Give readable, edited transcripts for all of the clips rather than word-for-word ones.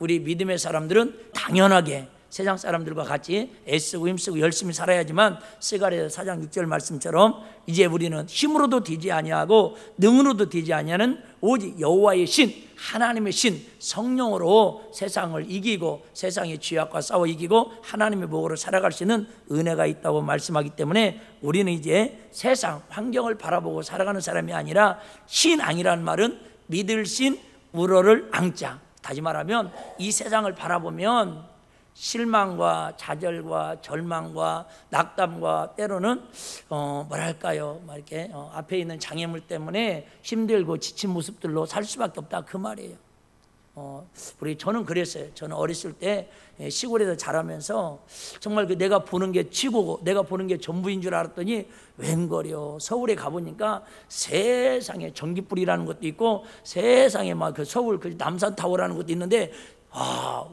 우리 믿음의 사람들은 당연하게 세상 사람들과 같이 애쓰고 힘쓰고 열심히 살아야지만 스가랴 4장 6절 말씀처럼 이제 우리는 힘으로도 되지 아니하고 능으로도 되지 아니하는 오직 여호와의 신, 하나님의 신, 성령으로 세상을 이기고 세상의 죄악과 싸워 이기고 하나님의 복으로 살아갈 수 있는 은혜가 있다고 말씀하기 때문에 우리는 이제 세상 환경을 바라보고 살아가는 사람이 아니라 신앙이라는 말은 믿을 신, 우러를 앙자. 다시 말하면 이 세상을 바라보면 실망과 좌절과 절망과 낙담과 때로는 뭐랄까요, 막 이렇게 앞에 있는 장애물 때문에 힘들고 지친 모습들로 살 수밖에 없다 그 말이에요. 저는 그랬어요. 저는 어렸을 때 시골에서 자라면서 정말 내가 보는 게 최고고 내가 보는 게 전부인 줄 알았더니 웬걸요, 서울에 가보니까 세상에 전기불이라는 것도 있고 세상에 막 그 서울 그 남산타워라는 것도 있는데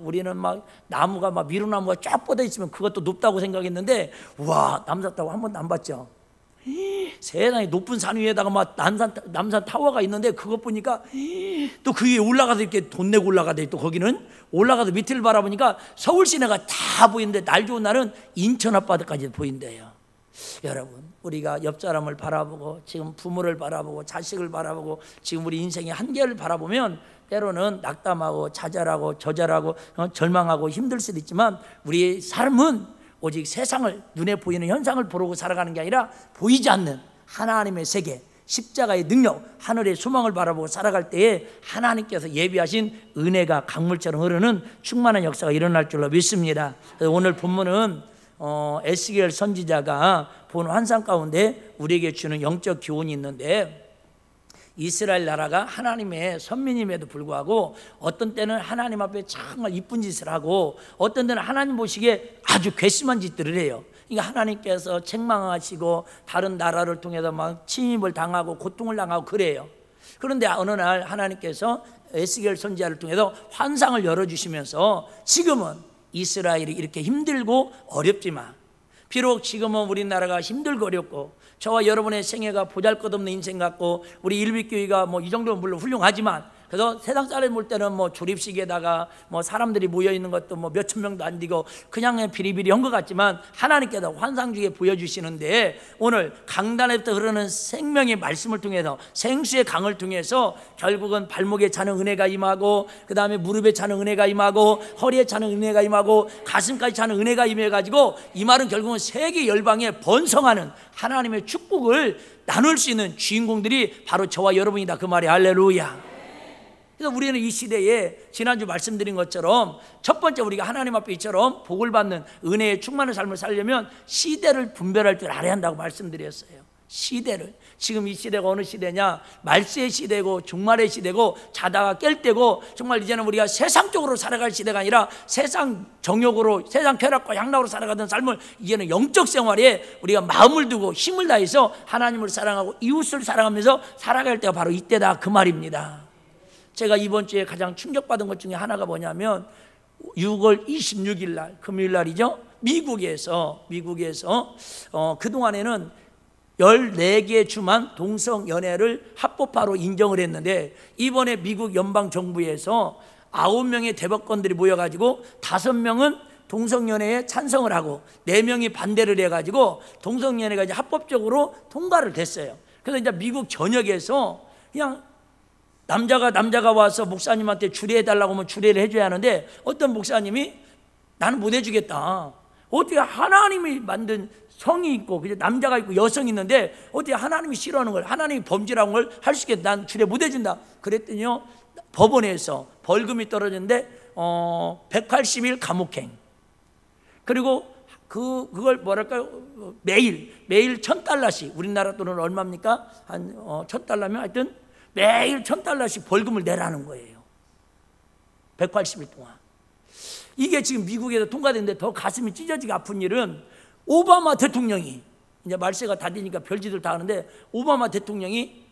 우리는 막 나무가 막 미루나무가 쫙 뻗어 있으면 그것도 높다고 생각했는데 와, 남산타워 한 번도 안 봤죠. 세상에 높은 산 위에다가 막 남산 타워가 있는데 그것 보니까 또 그 위에 올라가서 이렇게 돈 내고 올라가대. 또 거기는 올라가서 밑을 바라보니까 서울 시내가 다 보이는데 날 좋은 날은 인천 앞바다까지 보인대요. 여러분, 우리가 옆 사람을 바라보고 지금 부모를 바라보고 자식을 바라보고 지금 우리 인생의 한계를 바라보면 때로는 낙담하고 좌절하고 저절하고 절망하고 힘들 수도 있지만 우리의 삶은 오직 세상을 눈에 보이는 현상을 보고 살아가는 게 아니라 보이지 않는 하나님의 세계, 십자가의 능력, 하늘의 소망을 바라보고 살아갈 때에 하나님께서 예비하신 은혜가 강물처럼 흐르는 충만한 역사가 일어날 줄로 믿습니다. 그래서 오늘 본문은 에스겔 선지자가 본 환상 가운데 우리에게 주는 영적 교훈이 있는데, 이스라엘 나라가 하나님의 선민임에도 불구하고 어떤 때는 하나님 앞에 정말 이쁜 짓을 하고 어떤 때는 하나님 보시기에 아주 괘씸한 짓들을 해요. 그러니까 하나님께서 책망하시고 다른 나라를 통해서 막 침입을 당하고 고통을 당하고 그래요. 그런데 어느 날 하나님께서 에스겔 선지자를 통해서 환상을 열어주시면서 지금은 이스라엘이 이렇게 힘들고 어렵지만, 비록 지금은 우리나라가 힘들고 어렵고 저와 여러분의 생애가 보잘것없는 인생 같고 우리 일빛교회가 이 정도면 물론 훌륭하지만, 그래서 세상 사람이 볼 때는 조립식에다가 사람들이 모여 있는 것도 몇천 명도 안 되고 그냥 비리비리한 것 같지만 하나님께서 환상 중에 보여주시는데, 오늘 강단에부터 흐르는 생명의 말씀을 통해서 생수의 강을 통해서 결국은 발목에 차는 은혜가 임하고 그 다음에 무릎에 차는 은혜가 임하고 허리에 차는 은혜가 임하고 가슴까지 차는 은혜가 임해가지고 이 말은 결국은 세계 열방에 번성하는 하나님의 축복을 나눌 수 있는 주인공들이 바로 저와 여러분이다 그 말이 할렐루야. 그래서 우리는 이 시대에 지난주 말씀드린 것처럼 첫 번째 우리가 하나님 앞에 이처럼 복을 받는 은혜의 충만한 삶을 살려면 시대를 분별할 줄 알아야 한다고 말씀드렸어요. 시대를. 지금 이 시대가 어느 시대냐? 말세의 시대고 종말의 시대고 자다가 깰 때고, 정말 이제는 우리가 세상적으로 살아갈 시대가 아니라 세상 정욕으로 세상 쾌락과 향락으로 살아가던 삶을 이제는 영적 생활에 우리가 마음을 두고 힘을 다해서 하나님을 사랑하고 이웃을 사랑하면서 살아갈 때가 바로 이때다 그 말입니다. 제가 이번 주에 가장 충격받은 것 중에 하나가 뭐냐면 6월 26일 날 금요일 날이죠. 미국에서 그동안에는 14개 주만 동성연애를 합법화로 인정을 했는데, 이번에 미국 연방정부에서 9명의 대법관들이 모여가지고 5명은 동성연애에 찬성을 하고 4명이 반대를 해가지고 동성연애가 이제 합법적으로 통과를 됐어요. 그래서 이제 미국 전역에서 그냥 남자가 와서 목사님한테 주례해달라고 하면 주례를 해줘야 하는데, 어떤 목사님이 나는 못 해주겠다. 어떻게 하나님이 만든 성이 있고 남자가 있고 여성이 있는데 어떻게 하나님이 싫어하는 걸, 하나님이 범죄라는 걸 할 수 있겠다. 난 주례 못 해준다. 그랬더니요, 법원에서 벌금이 떨어졌는데 180일 감옥행, 그리고 그걸 뭐랄까요, 매일 $1,000씩, 우리나라 돈은 얼마입니까? 한 $1,000면 하여튼 매일 $1,000씩 벌금을 내라는 거예요. 180일 동안. 이게 지금 미국에서 통과됐는데 더 가슴이 찢어지게 아픈 일은, 오바마 대통령이, 이제 말세가 다 되니까 별짓을 다 하는데, 오바마 대통령이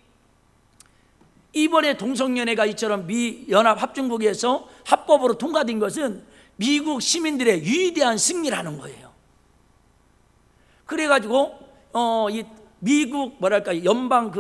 이번에 동성연애가 이처럼 미 연합합중국에서 합법으로 통과된 것은 미국 시민들의 위대한 승리라는 거예요. 그래가지고 이 미국 뭐랄까 연방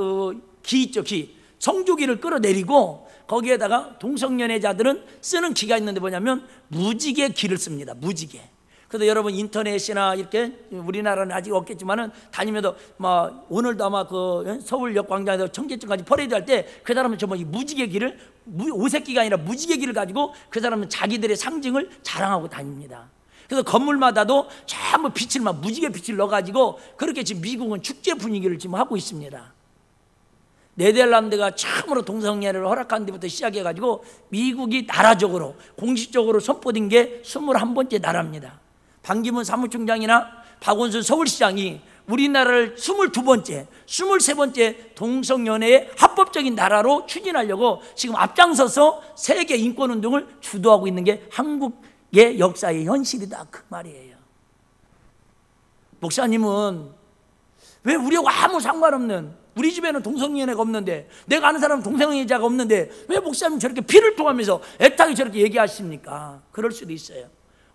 기 있죠, 기, 성조기를 끌어내리고 거기에다가 동성연애자들은 쓰는 기가 있는데 뭐냐면 무지개 기를 씁니다. 무지개. 그래서 여러분 인터넷이나 이렇게 우리나라는 아직 없겠지만은 다니면서 막 오늘도 아마 그 서울역 광장에서 청계천까지 퍼레이드 할 때 그 사람은 정말 이 무지개 기를 오색기가 아니라 무지개 기를 가지고 그 사람은 자기들의 상징을 자랑하고 다닙니다. 그래서 건물마다도 전부 빛을 막 무지개 빛을 넣어가지고 그렇게 지금 미국은 축제 분위기를 지금 하고 있습니다. 네덜란드가 처음으로 동성연애를 허락한 데부터 시작해가지고 미국이 나라적으로 공식적으로 선포된 게 21번째 나라입니다. 반기문 사무총장이나 박원순 서울시장이 우리나라를 22번째, 23번째 동성연애의 합법적인 나라로 추진하려고 지금 앞장서서 세계 인권운동을 주도하고 있는 게 한국의 역사의 현실이다 그 말이에요. 목사님은 왜 우리하고 아무 상관없는, 우리 집에는 동성연애가 없는데, 내가 아는 사람은 동성연애자가 없는데 왜 목사님 저렇게 피를 통하면서 애타게 저렇게 얘기하십니까? 그럴 수도 있어요.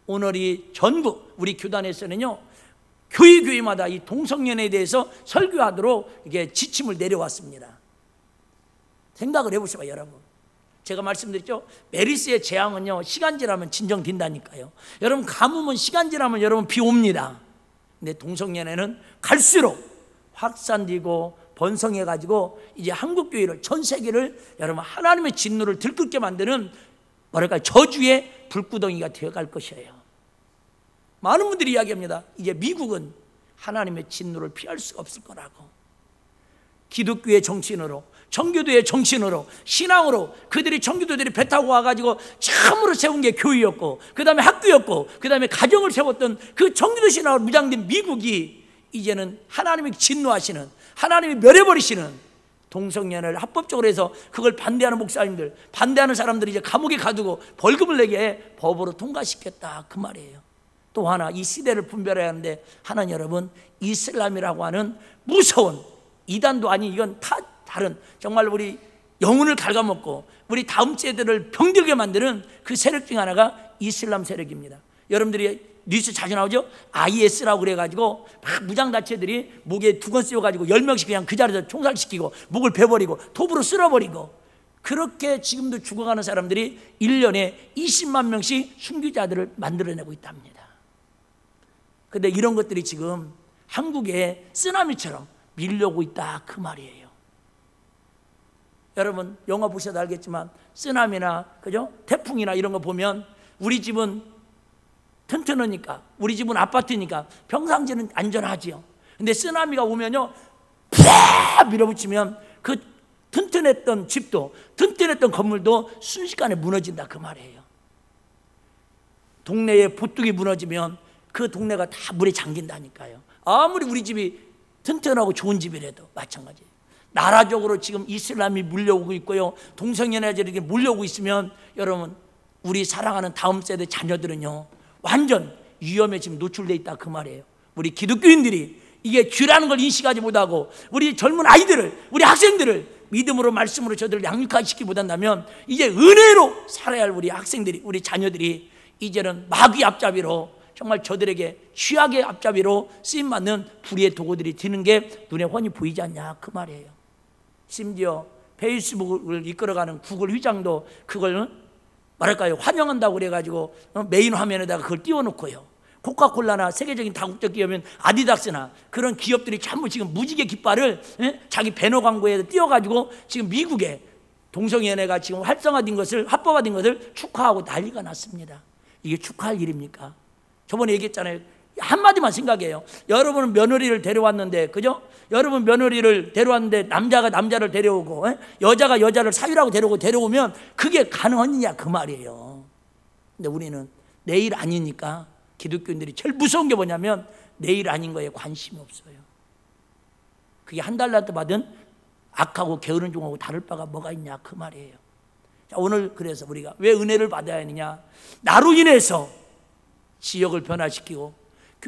오늘이 전국 우리 교단에서는요, 교회마다 이 동성연애에 대해서 설교하도록 이게 지침을 내려왔습니다. 생각을 해보시면 여러분, 제가 말씀드렸죠, 메르스의 재앙은요 시간지나면 진정된다니까요. 여러분 가뭄은 시간지나면 여러분 비 옵니다. 근데 동성연애는 갈수록 확산되고 번성해가지고 이제 한국교회를, 전 세계를 여러분 하나님의 진노를 들끓게 만드는 뭐랄까 저주의 불구덩이가 되어갈 것이에요. 많은 분들이 이야기합니다. 이제 미국은 하나님의 진노를 피할 수가 없을 거라고. 기독교의 정신으로, 청교도의 정신으로, 신앙으로 그들이 청교도들이 배 타고 와가지고 처음으로 세운 게 교회였고, 그 다음에 학교였고, 그 다음에 가정을 세웠던 그 청교도 신앙으로 무장된 미국이 이제는 하나님이 진노하시는, 하나님이 멸해버리시는 동성연애를 합법적으로 해서 그걸 반대하는 목사님들, 반대하는 사람들이 이제 감옥에 가두고 벌금을 내게 법으로 통과시켰다 그 말이에요. 또 하나, 이 시대를 분별해야 하는데, 하나는 여러분 이슬람이라고 하는 무서운 이단도 아닌, 이건 다른 정말 우리 영혼을 갉아먹고 우리 다음 세대를 병들게 만드는 그 세력 중 하나가 이슬람 세력입니다. 여러분들이 뉴스 자주 나오죠? IS라고 그래가지고 막 무장단체들이 목에 두건 씌워가지고 10명씩 그냥 그 자리에서 총살시키고 목을 베버리고 톱으로 쓸어버리고, 그렇게 지금도 죽어가는 사람들이 1년에 20만 명씩 순교자들을 만들어내고 있답니다. 그런데 이런 것들이 지금 한국에 쓰나미처럼 밀려오고 있다 그 말이에요. 여러분 영화 보셔도 알겠지만 쓰나미나 그죠? 태풍이나 이런 거 보면 우리 집은 튼튼하니까, 우리 집은 아파트니까 평상시는 안전하지요. 근데 쓰나미가 오면요 팍 밀어붙이면 그 튼튼했던 집도, 튼튼했던 건물도 순식간에 무너진다 그 말이에요. 동네에 보뚝이 무너지면 그 동네가 다 물에 잠긴다니까요. 아무리 우리 집이 튼튼하고 좋은 집이라도 마찬가지예요. 나라적으로 지금 이슬람이 물려오고 있고요, 동성연애자들이 물려오고 있으면 여러분 우리 사랑하는 다음 세대 자녀들은요 완전 위험에 지금 노출되어 있다 그 말이에요. 우리 기독교인들이 이게 죄라는 걸 인식하지 못하고 우리 젊은 아이들을, 우리 학생들을 믿음으로 말씀으로 저들을 양육시키고단다면 이제 은혜로 살아야 할 우리 학생들이, 우리 자녀들이 이제는 마귀 앞잡이로, 정말 저들에게 취악의 앞잡이로 쓰임받는 불의의 도구들이 되는 게 눈에 훤히 보이지 않냐 그 말이에요. 심지어 페이스북을 이끌어가는 구글 회장도 그걸 말할까요, 환영한다고 그래가지고 메인 화면에다가 그걸 띄워놓고요, 코카콜라나 세계적인 다국적 기업인 아디다스나 그런 기업들이 전부 지금 무지개 깃발을 자기 배너 광고에 띄워가지고 지금 미국에 동성연애가 지금 활성화된 것을, 합법화된 것을 축하하고 난리가 났습니다. 이게 축하할 일입니까? 저번에 얘기했잖아요. 한마디만 생각해요. 여러분은 며느리를 데려왔는데, 그죠? 여러분 며느리를 데려왔는데 남자가 남자를 데려오고 여자가 여자를 사유라고 데려오면 그게 가능하느냐 그 말이에요. 근데 우리는 내일 아니니까, 기독교인들이 제일 무서운 게 뭐냐면 내일 아닌 거에 관심이 없어요. 그게 한 달라도 받은 악하고 게으른 종하고 다를 바가 뭐가 있냐 그 말이에요. 자, 오늘 그래서 우리가 왜 은혜를 받아야 하느냐, 나로 인해서 지역을 변화시키고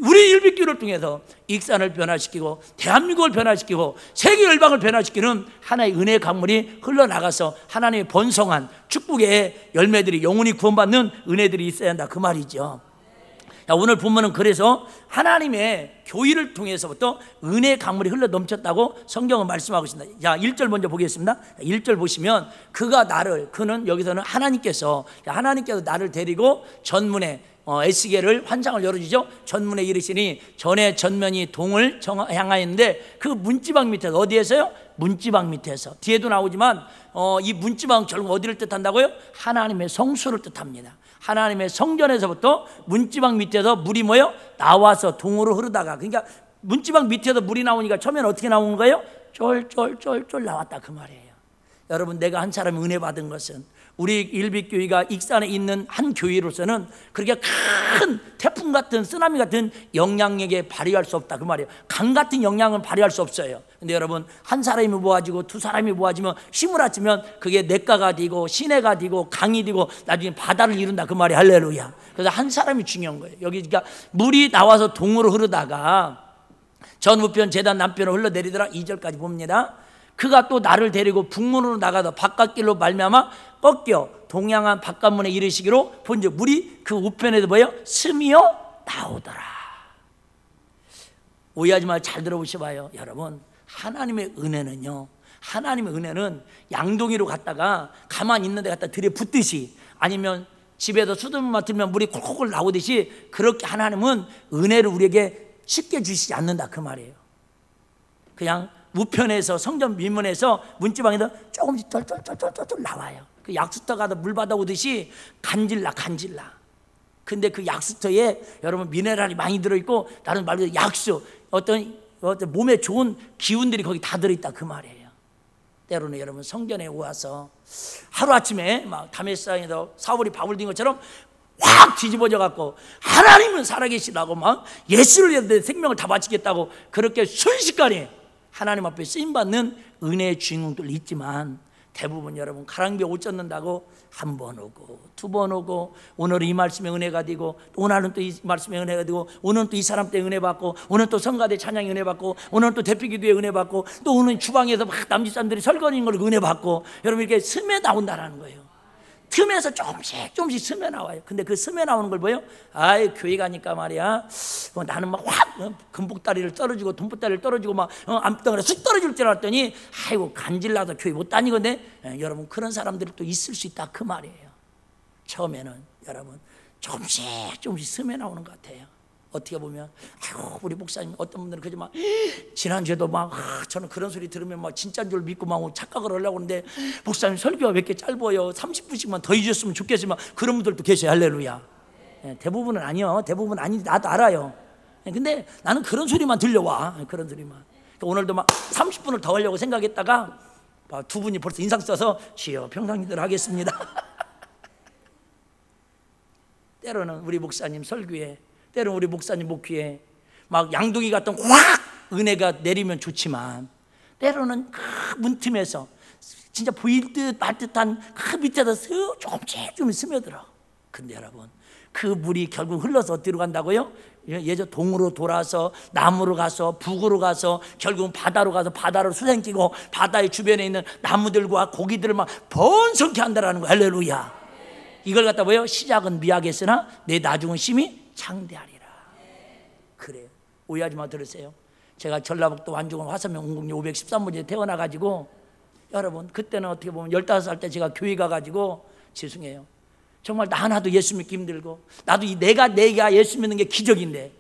우리 일빛교를 통해서 익산을 변화시키고 대한민국을 변화시키고 세계 열방을 변화시키는 하나의 은혜의 강물이 흘러나가서 하나님의 번성한 축복의 열매들이, 영혼이 구원받는 은혜들이 있어야 한다 그 말이죠. 자, 오늘 본문은 그래서 하나님의 교회를 통해서부터 은혜의 강물이 흘러 넘쳤다고 성경은 말씀하고 있습니다. 자, 1절 먼저 보겠습니다. 1절 보시면 그는 여기서는 하나님께서 나를 데리고 전문에 에스겔을 환상을 열어주죠. 전문에 이르시니 전에 전면이 동을 향하였는데 그 문지방 밑에서, 어디에서요? 문지방 밑에서. 뒤에도 나오지만 이 문지방 결국 어디를 뜻한다고요? 하나님의 성소를 뜻합니다. 하나님의 성전에서부터 문지방 밑에서 물이 나와서 동으로 흐르다가, 그러니까 문지방 밑에서 물이 나오니까 처음에는 어떻게 나오는 거예요? 쫄쫄쫄쫄 나왔다 그 말이에요. 여러분, 내가 한 사람이 은혜 받은 것은 우리 일빛교회가 익산에 있는 한 교회로서는 그렇게 큰 태풍 같은 쓰나미 같은 영향력에 발휘할 수 없다 그 말이에요. 강 같은 영향은 발휘할 수 없어요. 근데 여러분, 한 사람이 모아지고 두 사람이 모아지면 힘을 합치면 그게 냇가가 되고 시내가 되고 강이 되고 나중에 바다를 이룬다 그 말이에요. 할렐루야. 그래서 한 사람이 중요한 거예요. 여기 그러니까 물이 나와서 동으로 흐르다가 전 우편 제단 남편으로 흘러내리더라. 2절까지 봅니다. 그가 또 나를 데리고 북문으로 나가서 바깥길로 말미암아 꺾여 동양한 바깥문에 이르시기로 본즉 물이 그 우편에도 스미어 나오더라. 오해하지 말고 잘 들어보셔봐요. 여러분, 하나님의 은혜는 양동이로 갔다가 가만히 있는 데 갖다 들이붓듯이, 아니면 집에서 수돗물 맡으면 물이 콜콜 나오듯이, 그렇게 하나님은 은혜를 우리에게 쉽게 주시지 않는다 그 말이에요. 그냥 우편에서, 성전 민문에서 문지방에서 조금씩 쫄쫄쫄쫄쫄 나와요. 그 약수터 가서 물 받아오듯이 간질라. 근데 그 약수터에 여러분 미네랄이 많이 들어있고, 다른 말로 약수, 어떤 몸에 좋은 기운들이 거기 다 들어있다 그 말이에요. 때로는 여러분, 성전에 와서 하루아침에 막 다메섹에서 사울이 밥을 든 것처럼 확 뒤집어져 갖고 하나님은 살아계시다고 막 예수를 위해 내 생명을 다 바치겠다고 그렇게 순식간에 하나님 앞에 쓰임받는 은혜의 주인공들 있지만, 대부분 여러분 가랑비에 옷 젖는다고 한 번 오고 두 번 오고, 오늘은 이 말씀에 은혜가 되고, 오늘은 또 이 말씀에 은혜가 되고, 오늘은 또 이 사람 때 은혜 받고, 오늘은 또 성가대 찬양에 은혜 받고, 오늘은 또 대피기도에 은혜 받고, 또 오늘 주방에서 막 남집 사람들이 설거지인 걸 은혜 받고, 여러분 이렇게 스며 나온다라는 거예요. 틈에서 조금씩 스며 나와요. 근데 그 스며 나오는 걸 교회 가니까 말이야, 나는 막 확 금복다리를 떨어지고 돈복다리를 떨어지고 막 암덩어리 쑥 떨어질 줄 알았더니 아이고 간질나서 교회 못 다니건데, 여러분 그런 사람들이 또 있을 수 있다 그 말이에요. 처음에는 여러분 조금씩 스며 나오는 것 같아요. 어떻게 보면 아이고 우리 목사님, 어떤 분들은 그저 막 지난주에도 막 저는 그런 소리 들으면 막 진짜인 줄 믿고 막 착각을 하려고 하는데, 목사님 설교가 왜 이렇게 짧아요, 30분씩만 더 해주셨으면 좋겠지만, 그런 분들도 계셔요. 할렐루야. 대부분은 아니요. 대부분 아닌지 나도 알아요. 근데 나는 그런 소리만 들려와. 그런 소리만. 그러니까 오늘도 막 30분을 더 하려고 생각했다가 두 분이 벌써 인상 써서 주여 평상기대로 하겠습니다. 때로는 우리 목사님 설교에, 때로는 우리 목사님 목회에 막 양동이 같은 확 은혜가 내리면 좋지만, 때로는 그 문틈에서 진짜 보일 듯 말 듯한 그 밑에서 조금씩 좀 스며들어. 근데 여러분, 그 물이 결국 흘러서 어디로 간다고요? 예전 동으로 돌아서 나무로 가서 북으로 가서 결국은 바다로 가서 바다로 수생기고, 바다의 주변에 있는 나무들과 고기들을 막 번성케 한다라는 거예요. 할렐루야. 이걸 갖다 시작은 미약했으나 내 나중은 심히 창대하리라. 그래요. 오해하지 마. 들으세요. 제가 전라북도 완주군 화서면 운국리 513번지에 태어나가지고, 여러분 그때는 어떻게 보면 15살 때 제가 교회 가가지고, 죄송해요, 정말 나 하나도 예수 믿기 힘들고, 나도 내가 예수 믿는 게 기적인데,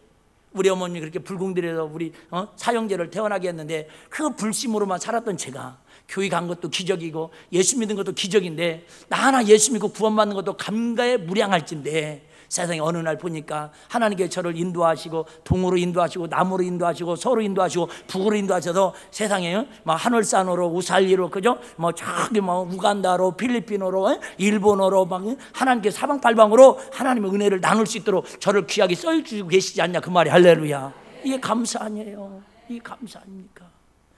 우리 어머님이 그렇게 불공들여서 우리 사형제를 태어나게 했는데, 그 불심으로만 살았던 제가 교회 간 것도 기적이고 예수 믿는 것도 기적인데, 나 하나 예수 믿고 구원받는 것도 감가에 무량할진데, 세상에 어느 날 보니까 하나님께 저를 인도하시고, 동으로 인도하시고, 남으로 인도하시고, 서로 인도하시고, 북으로 인도하셔서 세상에 막 하늘산으로, 우살리로, 그죠? 저기 우간다로, 필리핀으로, 일본어로 막 하나님께 사방팔방으로 하나님의 은혜를 나눌 수 있도록 저를 귀하게 써주고 계시지 않냐 그 말이. 할렐루야. 이게 감사 아니에요? 이게 감사 아닙니까?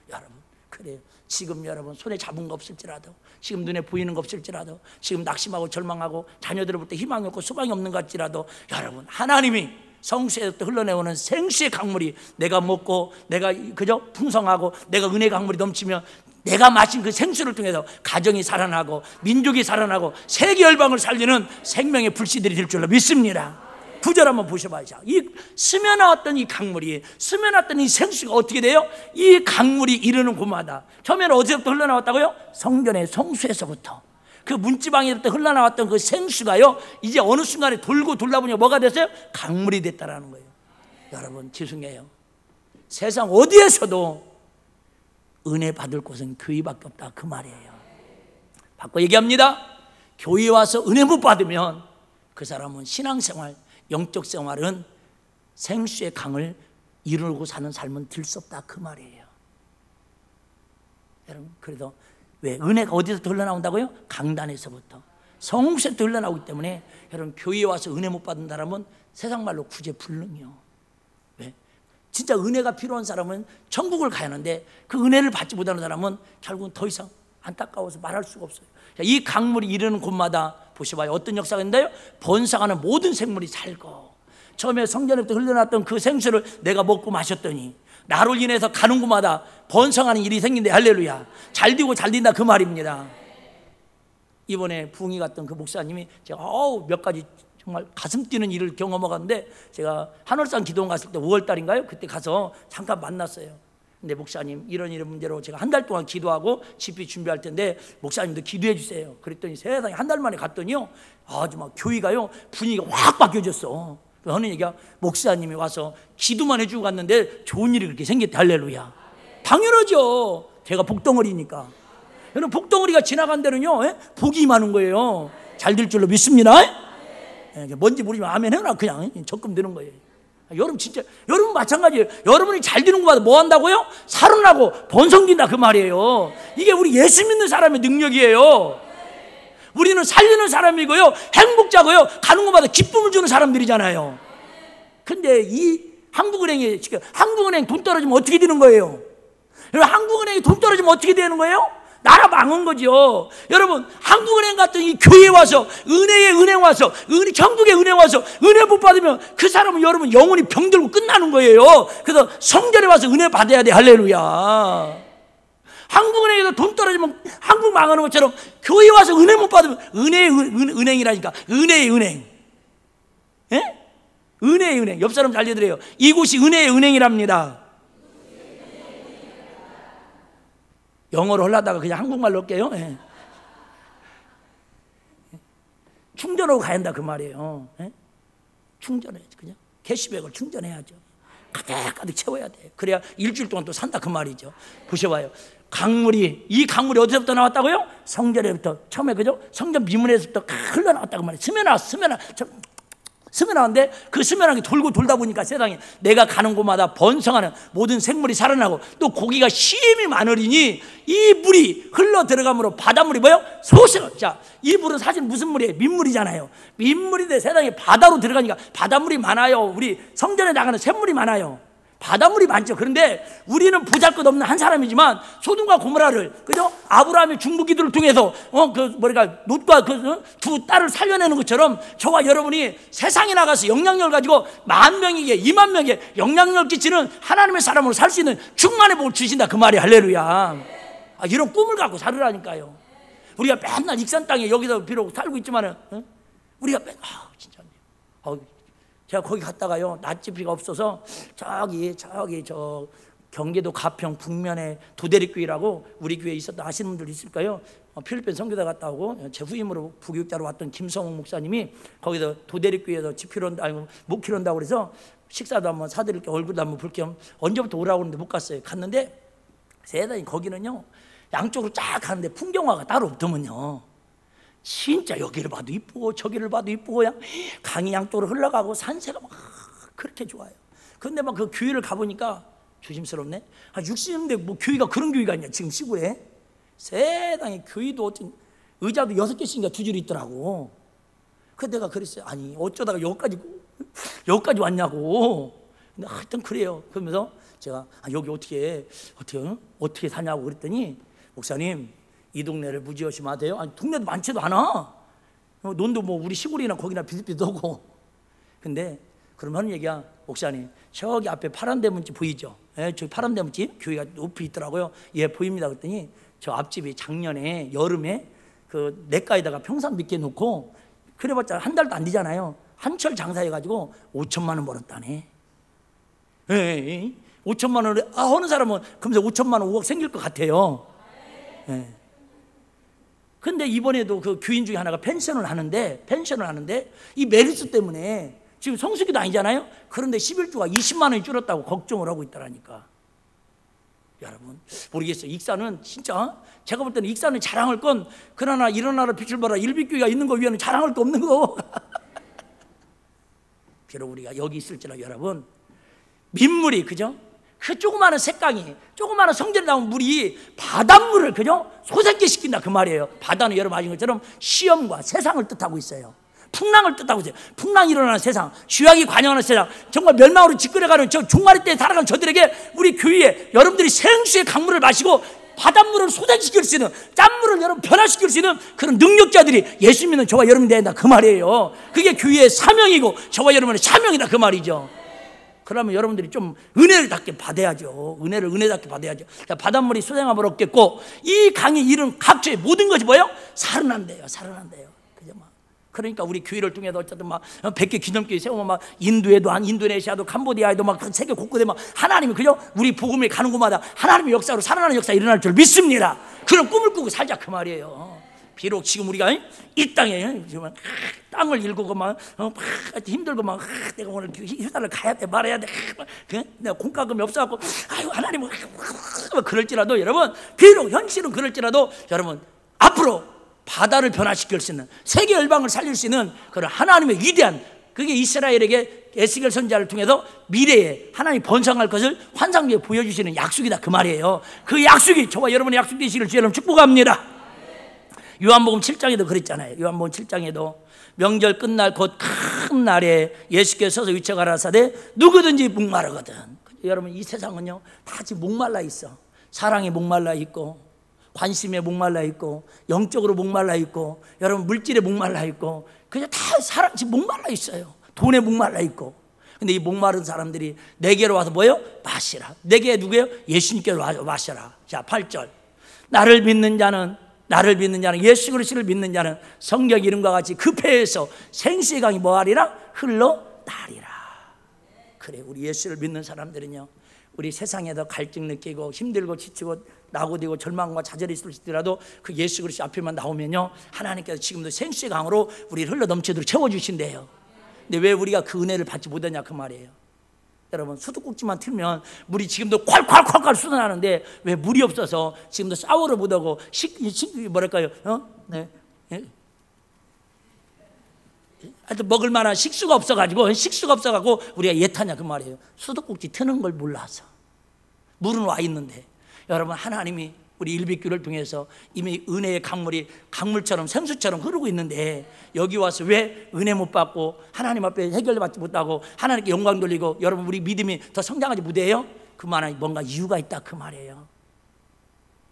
여러분, 그래요. 지금 여러분 손에 잡은 거 없을지라도, 지금 눈에 보이는 거 없을지라도, 지금 낙심하고 절망하고 자녀들을 볼 때 희망이 없고 소망이 없는 것 같지라도, 여러분 하나님이 성수에서 흘러내오는 생수의 강물이 내가 먹고, 내가 그저 풍성하고, 내가 은혜 강물이 넘치면 내가 마신 그 생수를 통해서 가정이 살아나고, 민족이 살아나고, 세계 열방을 살리는 생명의 불씨들이 될 줄로 믿습니다. 9절 한번 보셔봐요. 이 스며나왔던 이 강물이, 스며나왔던 이 생수가 어떻게 돼요? 이 강물이 이르는 곳마다, 처음에는 어디서부터 흘러나왔다고요? 성전의 성수에서부터 그 문지방에부터 흘러나왔던 그 생수가요, 이제 어느 순간에 돌고 돌다 보니 뭐가 됐어요? 강물이 됐다라는 거예요. 여러분 죄송해요, 세상 어디에서도 은혜 받을 곳은 교회밖에 없다 그 말이에요. 바꿔 얘기합니다. 교회 와서 은혜 못 받으면 그 사람은 신앙생활, 영적 생활은 생수의 강을 이루고 사는 삶은 들 수 없다 그 말이에요. 여러분 그래도 왜 은혜가 어디서 흘러나온다고요? 강단에서부터, 성수에서 흘러나오기 때문에 여러분 교회에 와서 은혜 못 받은 사람은 세상 말로 구제불능이요. 왜? 진짜 은혜가 필요한 사람은 천국을 가야 하는데 그 은혜를 받지 못하는 사람은 결국은 더 이상 안타까워서 말할 수가 없어요. 이 강물이 이르는 곳마다 보셔봐요. 어떤 역사가 있는데요? 번성하는 모든 생물이 살고, 처음에 성전에부터 흘러났던 그 생수를 내가 먹고 마셨더니 나로 인해서 가는 곳마다 번성하는 일이 생긴대. 할렐루야. 잘 되고 잘 된다 그 말입니다. 이번에 부흥이 갔던 그 목사님이 제가 몇 가지 정말 가슴 뛰는 일을 경험하는데, 제가 하늘산 기도원 갔을 때 5월달인가요? 그때 가서 잠깐 만났어요. 근데 목사님 이런 문제로 제가 한 달 동안 기도하고 집회 준비할 텐데 목사님도 기도해 주세요. 그랬더니 세상에 한 달 만에 갔더니요, 아주 막 교회가요 분위기가 확 바뀌어졌어. 하는 얘기가, 목사님이 와서 기도만 해주고 갔는데 좋은 일이 그렇게 생겼대. 할렐루야. 당연하죠. 제가 복덩어리니까. 여러분 복덩어리가 지나간 데는요 복이 임하는 거예요. 잘 될 줄로 믿습니다. 뭔지 모르지만 아멘 해라. 그냥 적금 되는 거예요. 여러분 진짜, 여러분 마찬가지예요. 여러분이 잘 되는 것마다 뭐 한다고요? 살아나고 번성된다 그 말이에요. 이게 우리 예수 믿는 사람의 능력이에요. 우리는 살리는 사람이고요, 행복자고요, 가는 곳마다 기쁨을 주는 사람들이잖아요. 근데 이 한국은행에, 지금 한국은행 돈 떨어지면 어떻게 되는 거예요? 여러분 한국은행이 돈 떨어지면 어떻게 되는 거예요? 나라 망한 거죠. 여러분 한국은행 같은 이 교회에 와서, 은혜의 은행 와서, 천국의 은행 와서 은혜 못 받으면 그 사람은 여러분 영원히 병들고 끝나는 거예요. 그래서 성전에 와서 은혜 받아야 돼. 할렐루야. 한국은행에서 돈 떨어지면 한국 망하는 것처럼 교회 와서 은혜 못 받으면, 은혜의 은행이라니까. 은혜의 은행. 예? 은혜의 은행. 옆 사람 잘 알려드려요. 이곳이 은혜의 은행이랍니다. 영어로 하려다가 그냥 한국말로 할게요. 예. 충전하고 가야 한다 그 말이에요. 예? 충전해야지. 그냥 캐시백을 충전해야죠. 가득 채워야 돼. 그래야 일주일 동안 또 산다 그 말이죠. 보셔봐요. 이 강물이 어디서부터 나왔다고요? 성전에부터, 처음에 그죠? 성전 비문에서부터 흘러나왔다고 말이에요. 스며나왔는데 그 스며나는 게 돌고 돌다 보니까 세상에 내가 가는 곳마다 번성하는 모든 생물이 살아나고, 또 고기가 심히 많으리니 이 물이 흘러 들어감으로 바닷물이 뭐예요? 소식. 자, 이 물은 사실 무슨 물이에요? 민물이잖아요. 민물인데 세상에 바다로 들어가니까 바닷물이 많아요. 우리 성전에 나가는 샘물이 많아요. 바닷물이 많죠. 그런데 우리는 보잘것없는 한 사람이지만 소돔과 고모라를, 그죠? 아브라함의 중보기도를 통해서 롯과 두 딸을 살려내는 것처럼 저와 여러분이 세상에 나가서 영향력을 가지고 10,000명에게, 20,000명에게 영향력을 끼치는 하나님의 사람으로 살 수 있는 충만의 복을 주신다 그 말이. 할렐루야. 이런 꿈을 갖고 살으라니까요. 우리가 맨날 익산 땅에 여기서 비록 살고 있지만은 우리가 진짜 제가 거기 갔다가요, 낮집이가 없어서 저기 저 경기도 가평 북면에 도대리교회라고 우리 교회에 있었던 아시는 분들 있을까요? 필리핀 선교사 갔다 오고 제 후임으로 부교육자로 왔던 김성욱 목사님이 거기서 도대리교회에서 목회를 한다고 그래서 식사도 한번 사드릴 겸 얼굴도 한번 볼 겸 언제부터 오라고 하는데 못 갔어요. 갔는데 세상에 거기는요 양쪽으로 쫙 가는데 풍경화가 따로 없더만요. 진짜 여기를 봐도 이쁘고 저기를 봐도 이쁘고 강이 양쪽으로 흘러가고 산세가 막 그렇게 좋아요. 근데 막 그 교회를 가보니까 조심스럽네. 60년대 뭐 교회가 그런 교회가 있냐 지금 시골에. 세상에 교회도 어떤 의자도 6개씩인가 2줄 있더라고. 그래서 내가 그랬어요. 아니 어쩌다가 여기까지 왔냐고. 근데 하여튼 그래요. 그러면서 제가 여기 어떻게 사냐고 그랬더니, 목사님 이 동네를 무지하시 마세요. 아니 동네도 많지도 않아. 논도 뭐 우리 시골이나 거기나 비슷비슷하고. 근데 그러면 하는 얘기야, 목사님 저기 앞에 파란 대문집 보이죠? 예, 저기 파란 대문집 교회가 높이 있더라고요. 예, 보입니다. 그랬더니 저 앞집이 작년에 여름에 그 냇가에다가 평상 밑에 놓고, 그래봤자 한 달도 안 되잖아요. 한철 장사해가지고 5천만 원 벌었다네. 예, 5천만 원을 어느 사람은 그러면서 5천만 원 5억 생길 것 같아요. 예. 근데 이번에도 그 교인 중에 하나가 펜션을 하는데 이 메르스 때문에 지금 성수기도 아니잖아요. 그런데 11주가 20만 원이 줄었다고 걱정을 하고 있더라니까. 여러분 모르겠어요. 익산은 진짜 제가 볼 때는 익산은 자랑할 건 그러나 일어나라 빛을 봐라 일빛교회가 있는 거 위에는 자랑할 거 없는 거. 비록 우리가 여기 있을지라도 여러분 민물이 그죠? 그 조그마한 색강이 조그마한 성전에 나온 물이 바닷물을 그죠? 소생케시킨다 그 말이에요. 바다는 여러분 아신 것처럼 시험과 세상을 뜻하고 있어요. 풍랑을 뜻하고 있어요. 풍랑이 일어나는 세상, 쥐약이 관영하는 세상, 정말 멸망으로 짓거려가는 저 종말의 때에 살아가는 저들에게 우리 교회에 여러분들이 생수의 강물을 마시고 바닷물을 소생시킬 수 있는, 짠물을 여러분 변화시킬 수 있는 그런 능력자들이 예수 믿는 저와 여러분이 된다 그 말이에요. 그게 교회의 사명이고 저와 여러분의 사명이다 그 말이죠. 그러면 여러분들이 좀 은혜를답게 받아야죠. 은혜답게 받아야죠. 바닷물이 소생함을 얻겠고 이 강이 이룬 각처의 모든 것이 뭐예요? 살아난대요. 그죠? 그러니까 우리 교회를 통해서 어쨌든 막 100개 기념교회 세우면 막 인도에도 인도네시아도 캄보디아에도 막 세계 곳곳에 막 하나님이 그죠? 우리 복음이 가는 곳마다 하나님의 역사로 살아나는 역사 일어날 줄 믿습니다. 그런 꿈을 꾸고 살자 그 말이에요. 비록 지금 우리가 이 땅에 땅을 일구고 막 힘들고 막 내가 오늘 휴사를 가야 돼 말아야 돼 내가 공과금이 없어갖고 아유 하나님 그럴지라도 여러분 비록 현실은 그럴지라도 여러분 앞으로 바다를 변화시킬 수 있는 세계 열방을 살릴 수 있는 그런 하나님의 위대한 그게 이스라엘에게 에스겔 선지자를 통해서 미래에 하나님이 번성할 것을 환상적으로 보여주시는 약속이다 그 말이에요. 그 약속이 저와 여러분의 약속 되시기를 주여 축복합니다. 요한복음 7장에도 그랬잖아요. 요한복음 7장에도 명절 끝날 곧 큰 날에 예수께서 서서 위쳐 가라사대 누구든지 목마르거든. 여러분 이 세상은요 다 지금 목말라 있어. 사랑에 목말라 있고 관심에 목말라 있고 영적으로 목말라 있고 여러분 물질에 목말라 있고 그냥 다 사람 지금 목말라 있어요. 돈에 목말라 있고. 근데 이 목마른 사람들이 내게로 와서 뭐예요? 마시라. 내게 누구예요? 예수님께로 와서 마시라. 자 8절 나를 믿는 자는 예수 그리스도를 믿는 자는 성경 이름과 같이 그 폐에서 생수의 강이 뭐하리라? 흘러나리라. 그래 우리 예수를 믿는 사람들은요 우리 세상에도 갈증 느끼고 힘들고 지치고 낙오되고 절망과 좌절이 있을지라도 그 예수 그리스도 앞에만 나오면요 하나님께서 지금도 생수의 강으로 우리를 흘러넘치도록 채워주신대요. 근데 왜 우리가 그 은혜를 받지 못하냐 그 말이에요. 여러분 수도꼭지만 틀면 물이 지금도 콸콸콸콸 쏟아나는데 왜 물이 없어서 지금도 샤워를 못하고 뭐랄까요? 네. 하여튼 먹을 만한 식수가 없어가지고 우리가 예타냐 그 말이에요. 수도꼭지 트는 걸 몰라서. 물은 와 있는데 여러분 하나님이 우리 일빛교회를 통해서 이미 은혜의 강물이 강물처럼 생수처럼 흐르고 있는데 여기 와서 왜 은혜 못 받고 하나님 앞에 해결받지 못하고 하나님께 영광 돌리고 여러분 우리 믿음이 더 성장하지 못해요? 그만한 뭔가 이유가 있다 그 말이에요.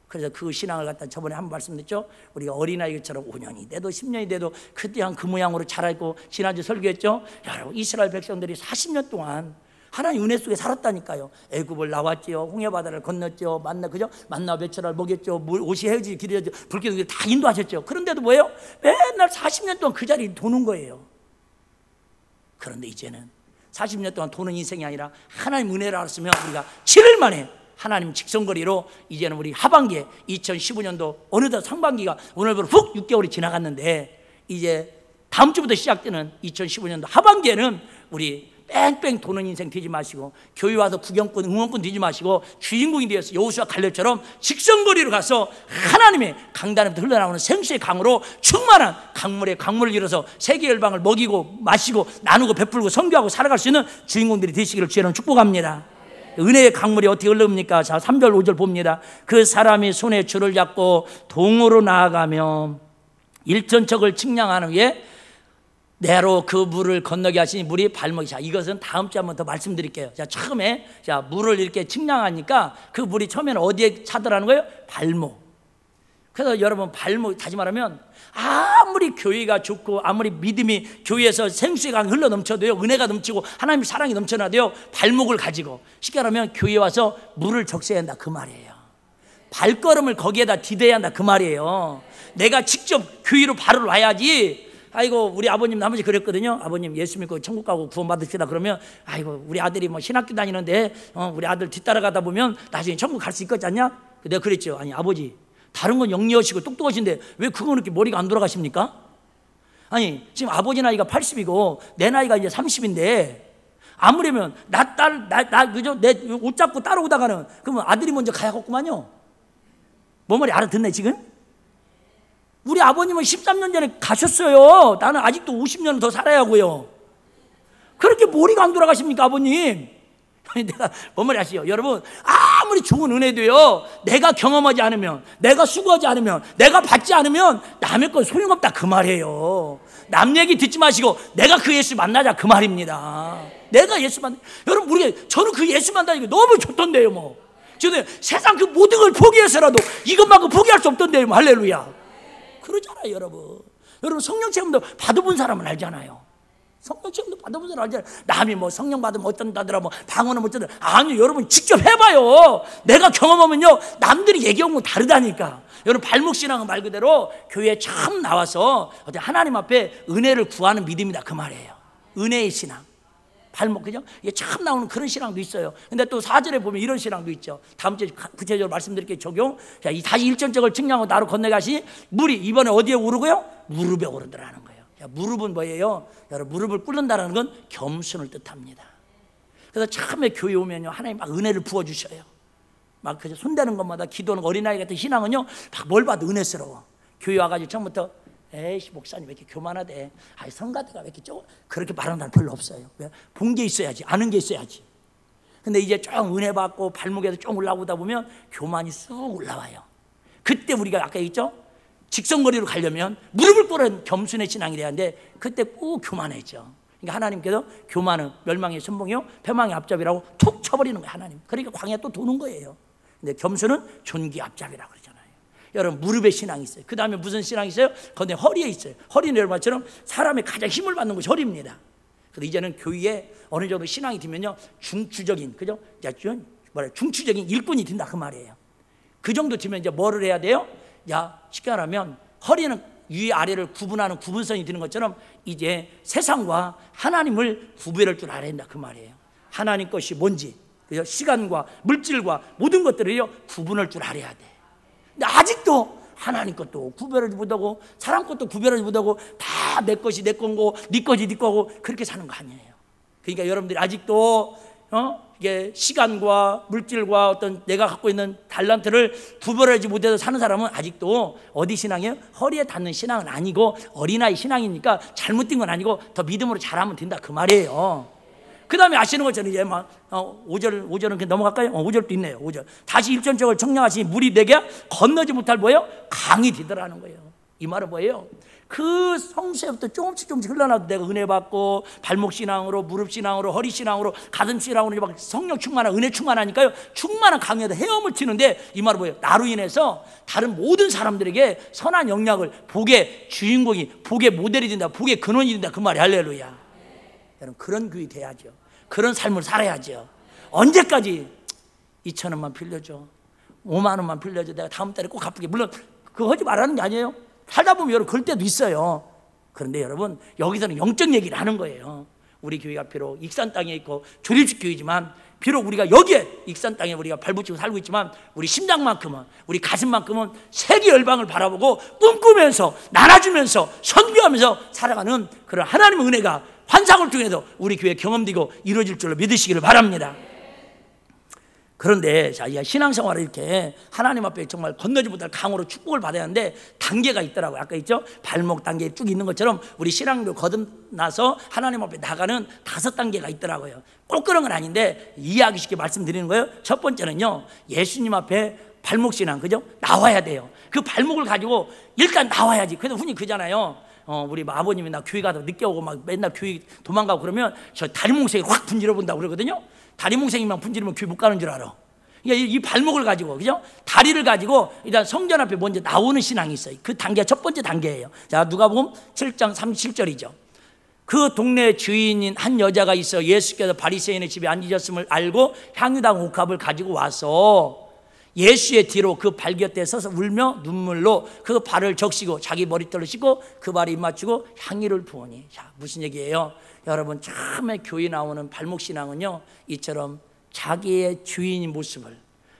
그래서 그 신앙을 갖다 저번에 한번 말씀드렸죠. 우리가 어린아이처럼 5년이 돼도 10년이 돼도 그때한 그 모양으로 자라있고 지난주 설교했죠. 여러분 이스라엘 백성들이 40년 동안 하나님 은혜 속에 살았다니까요. 애굽을 나왔지요. 홍해바다를 건넜죠. 만나 배추를 먹였죠. 옷이 헤어지지 길이었죠. 불길을 다 인도하셨죠. 그런데도 뭐예요? 맨날 40년 동안 그 자리에 도는 거예요. 그런데 이제는 40년 동안 도는 인생이 아니라 하나님 은혜를 알았으면 우리가 7일 만에 하나님 직선거리로 이제는 우리 하반기에 2015년도 어느덧 상반기가 오늘부터 훅 6개월이 지나갔는데 이제 다음 주부터 시작되는 2015년도 하반기에는 우리 뺑뺑 도는 인생 되지 마시고 교회 와서 구경꾼 응원꾼 되지 마시고 주인공이 되어서 여호수아 갈렙처럼 직선거리로 가서 하나님의 강단에부터 흘러나오는 생수의 강으로 충만한 강물을 일어서 세계 열방을 먹이고 마시고 나누고 베풀고 선교하고 살아갈 수 있는 주인공들이 되시기를 주여는 축복합니다. 은혜의 강물이 어떻게 흘러옵니까? 자 3절 5절 봅니다. 그 사람이 손에 줄을 잡고 동으로 나아가며 일천척을 측량한 후에 내로 그 물을 건너게 하시니 물이 발목이. 자 이것은 다음 주에 한번 더 말씀드릴게요. 자 처음에 자 물을 이렇게 측량하니까 그 물이 처음에는 어디에 차더라는 거예요? 발목. 그래서 여러분 발목 다시 말하면 아무리 교회가 좋고 아무리 믿음이 교회에서 생수의 강이 흘러 넘쳐도요 은혜가 넘치고 하나님의 사랑이 넘쳐나도요 발목을 가지고 쉽게 말하면 교회에 와서 물을 적셔야 한다 그 말이에요. 발걸음을 거기에다 디뎌야 한다 그 말이에요. 내가 직접 교회로 발을 와야지 아이고 우리 아버님 나머지 그랬거든요. 아버님 예수 믿고 천국 가고 구원 받으시다 그러면 아이고 우리 아들이 뭐 신학교 다니는데 우리 아들 뒤따라가다 보면 나중에 천국 갈 수 있겠지 않냐? 내가 그랬죠. 아니 아버지 다른 건 영리하시고 똑똑하신데 왜 그건 이렇게 머리가 안 돌아가십니까? 아니 지금 아버지 나이가 80이고 내 나이가 이제 30인데 아무래면 그죠? 내 옷 잡고 따라오다가는 그러면 아들이 먼저 가야겠구만요. 뭐 말이 알아듣네 지금? 우리 아버님은 13년 전에 가셨어요. 나는 아직도 50년 더 살아야 하고요. 그렇게 머리가 안 돌아가십니까 아버님? 내가 뭔 말이 아시죠? 여러분 아무리 좋은 은혜도요 내가 경험하지 않으면, 내가 수고하지 않으면, 내가 받지 않으면 남의 건 소용없다 그 말이에요. 남 얘기 듣지 마시고 내가 그 예수 만나자 그 말입니다. 내가 예수 만나. 여러분 저는 그 예수 만나니까 너무 좋던데요. 뭐 저는 세상 그 모든 걸 포기해서라도 이것만큼 포기할 수 없던데요. 뭐. 할렐루야. 그러잖아요 여러분. 여러분 성령 체험도 받아본 사람은 알잖아요. 성령 체험도 받아본 사람 알잖아요. 남이 뭐 성령 받으면 어쩐다더라, 뭐 방언은 어쩐다. 아니요 여러분 직접 해봐요. 내가 경험하면요 남들이 얘기하는 건 다르다니까. 여러분 발목신앙은 말 그대로 교회에 처음 나와서 하나님 앞에 은혜를 구하는 믿음이다 그 말이에요. 은혜의 신앙. 발목, 그죠? 이게 처음 나오는 그런 신앙도 있어요. 근데 또 4절에 보면 이런 신앙도 있죠. 다음 주에 구체적으로 말씀드릴게요. 적용. 자, 다시 일전적을 측량하고 나로 건너가시. 물이 이번에 어디에 오르고요? 무릎에 오르더라는 거예요. 자, 무릎은 뭐예요? 여러분 무릎을 꿇는다는 건 겸손을 뜻합니다. 그래서 처음에 교회 오면요 하나님 막 은혜를 부어주셔요. 막 그저 손대는 것마다 기도는 어린아이 같은 신앙은요 막 뭘 봐도 은혜스러워. 교회 와가지고 처음부터 에이씨 목사님 왜 이렇게 교만하대, 아이 성가대가 왜 이렇게 그렇게 말하는 사람 별로 없어요. 왜? 본 게 있어야지, 아는 게 있어야지. 근데 이제 좀 은혜 받고 발목에서 좀 올라오다 보면 교만이 쑥 올라와요. 그때 우리가 아까 얘기했죠? 직선거리로 가려면 무릎을 꿇은 겸손의 신앙이 돼야 하는데 그때 꼭 교만해져. 그러니까 하나님께서 교만은 멸망의 선봉이요 패망의 앞잡이라고 툭 쳐버리는 거예요 하나님. 그러니까 광야 또 도는 거예요. 근데 겸손은 존귀 앞잡이라고 그러잖아요. 여러분 무릎에 신앙이 있어요. 그 다음에 무슨 신앙이 있어요? 그런데 허리에 있어요. 허리는 여러분처럼 사람의 가장 힘을 받는 것이 허리입니다. 그래서 이제는 교회에 어느 정도 신앙이 들면요 중추적인, 그죠? 중추적인 일꾼이 된다 그 말이에요. 그 정도 되면 이제 뭐를 해야 돼요? 야, 쉽게 말하면 허리는 위 아래를 구분하는 구분선이 되는 것처럼 이제 세상과 하나님을 구별할 줄 알아야 된다 그 말이에요. 하나님 것이 뭔지, 그죠? 시간과 물질과 모든 것들을요 구분할 줄 알아야 돼. 근데 아직도 하나님 것도 구별하지 못하고 사람 것도 구별하지 못하고 다 내 것이 내 거고 네 것이 네 거고 그렇게 사는 거 아니에요. 그러니까 여러분들이 아직도 이게 시간과 물질과 어떤 내가 갖고 있는 달란트를 구별하지 못해서 사는 사람은 아직도 어디 신앙이에요? 허리에 닿는 신앙은 아니고 어린아이 신앙이니까 잘못된 건 아니고 더 믿음으로 잘하면 된다 그 말이에요. 그 다음에 아시는 것처럼 이제 막 5절은 넘어갈까요? 5절도 있네요. 5절 다시 일전적을 청량하시니 물이 내게 건너지 못할 뭐예요? 강이 되더라는 거예요. 이 말은 뭐예요? 그 성수에부터 조금씩 흘러나도 내가 은혜 받고 발목 신앙으로 무릎 신앙으로 허리 신앙으로 가슴 신앙으로 막 성령 충만한 은혜 충만하니까요 충만한 강에다 헤엄을 치는데 이 말은 뭐예요? 나로 인해서 다른 모든 사람들에게 선한 영향을, 복의 주인공이, 복의 모델이 된다, 복의 근원이 된다 그 말이 할렐루야. 여러분 그런 교회 돼야죠. 그런 삶을 살아야죠. 언제까지 2,000원만 빌려줘, 5만 원만 빌려줘, 내가 다음 달에 꼭 갚을게. 물론 그거 하지 말라는 게 아니에요. 살다 보면 여러분 그럴 때도 있어요. 그런데 여러분 여기서는 영적 얘기를 하는 거예요. 우리 교회가 비록 익산 땅에 있고 조립식 교회지만 비록 우리가 여기에 익산 땅에 우리가 발붙이고 살고 있지만 우리 심장만큼은, 우리 가슴만큼은 세계 열방을 바라보고 꿈꾸면서 나눠주면서 선교하면서 살아가는 그런 하나님의 은혜가 환상을 통해서 우리 교회에 경험되고 이루어질 줄로 믿으시기를 바랍니다. 그런데 자, 신앙생활을 이렇게 하나님 앞에 정말 건너지 못할 강으로 축복을 받아야 하는데 단계가 있더라고요. 아까 있죠? 발목 단계 쭉 있는 것처럼 우리 신앙도 거듭나서 하나님 앞에 나가는 5단계가 있더라고요. 꼭 그런 건 아닌데 이해하기 쉽게 말씀드리는 거예요. 첫 번째는요 예수님 앞에 발목 신앙, 그죠? 나와야 돼요. 그 발목을 가지고 일단 나와야지. 그래서 흔히 그잖아요. 우리 아버님이 나 교회 가서 늦게 오고 막 맨날 교회 도망가고 그러면 저 다리몽생이 확 분질러 본다고 그러거든요. 다리몽생이만 분지르면 교회 못 가는 줄 알아. 그러니까 이 발목을 가지고, 그죠? 다리를 가지고 일단 성전 앞에 먼저 나오는 신앙이 있어요. 그 단계가 첫 번째 단계예요. 자, 누가복음 7장 37절이죠. 그 동네 주인인 한 여자가 있어 예수께서 바리새인의 집에 앉으셨음을 알고 향유당 옥합을 가지고 와서 예수의 뒤로 그 발 곁에 서서 울며 눈물로 그 발을 적시고 자기 머리털을 씻고 그 발에 입 맞추고 향유를 부으니. 자, 무슨 얘기예요? 여러분, 처음에 교회 나오는 발목신앙은요, 이처럼 자기의 주인인 모습을,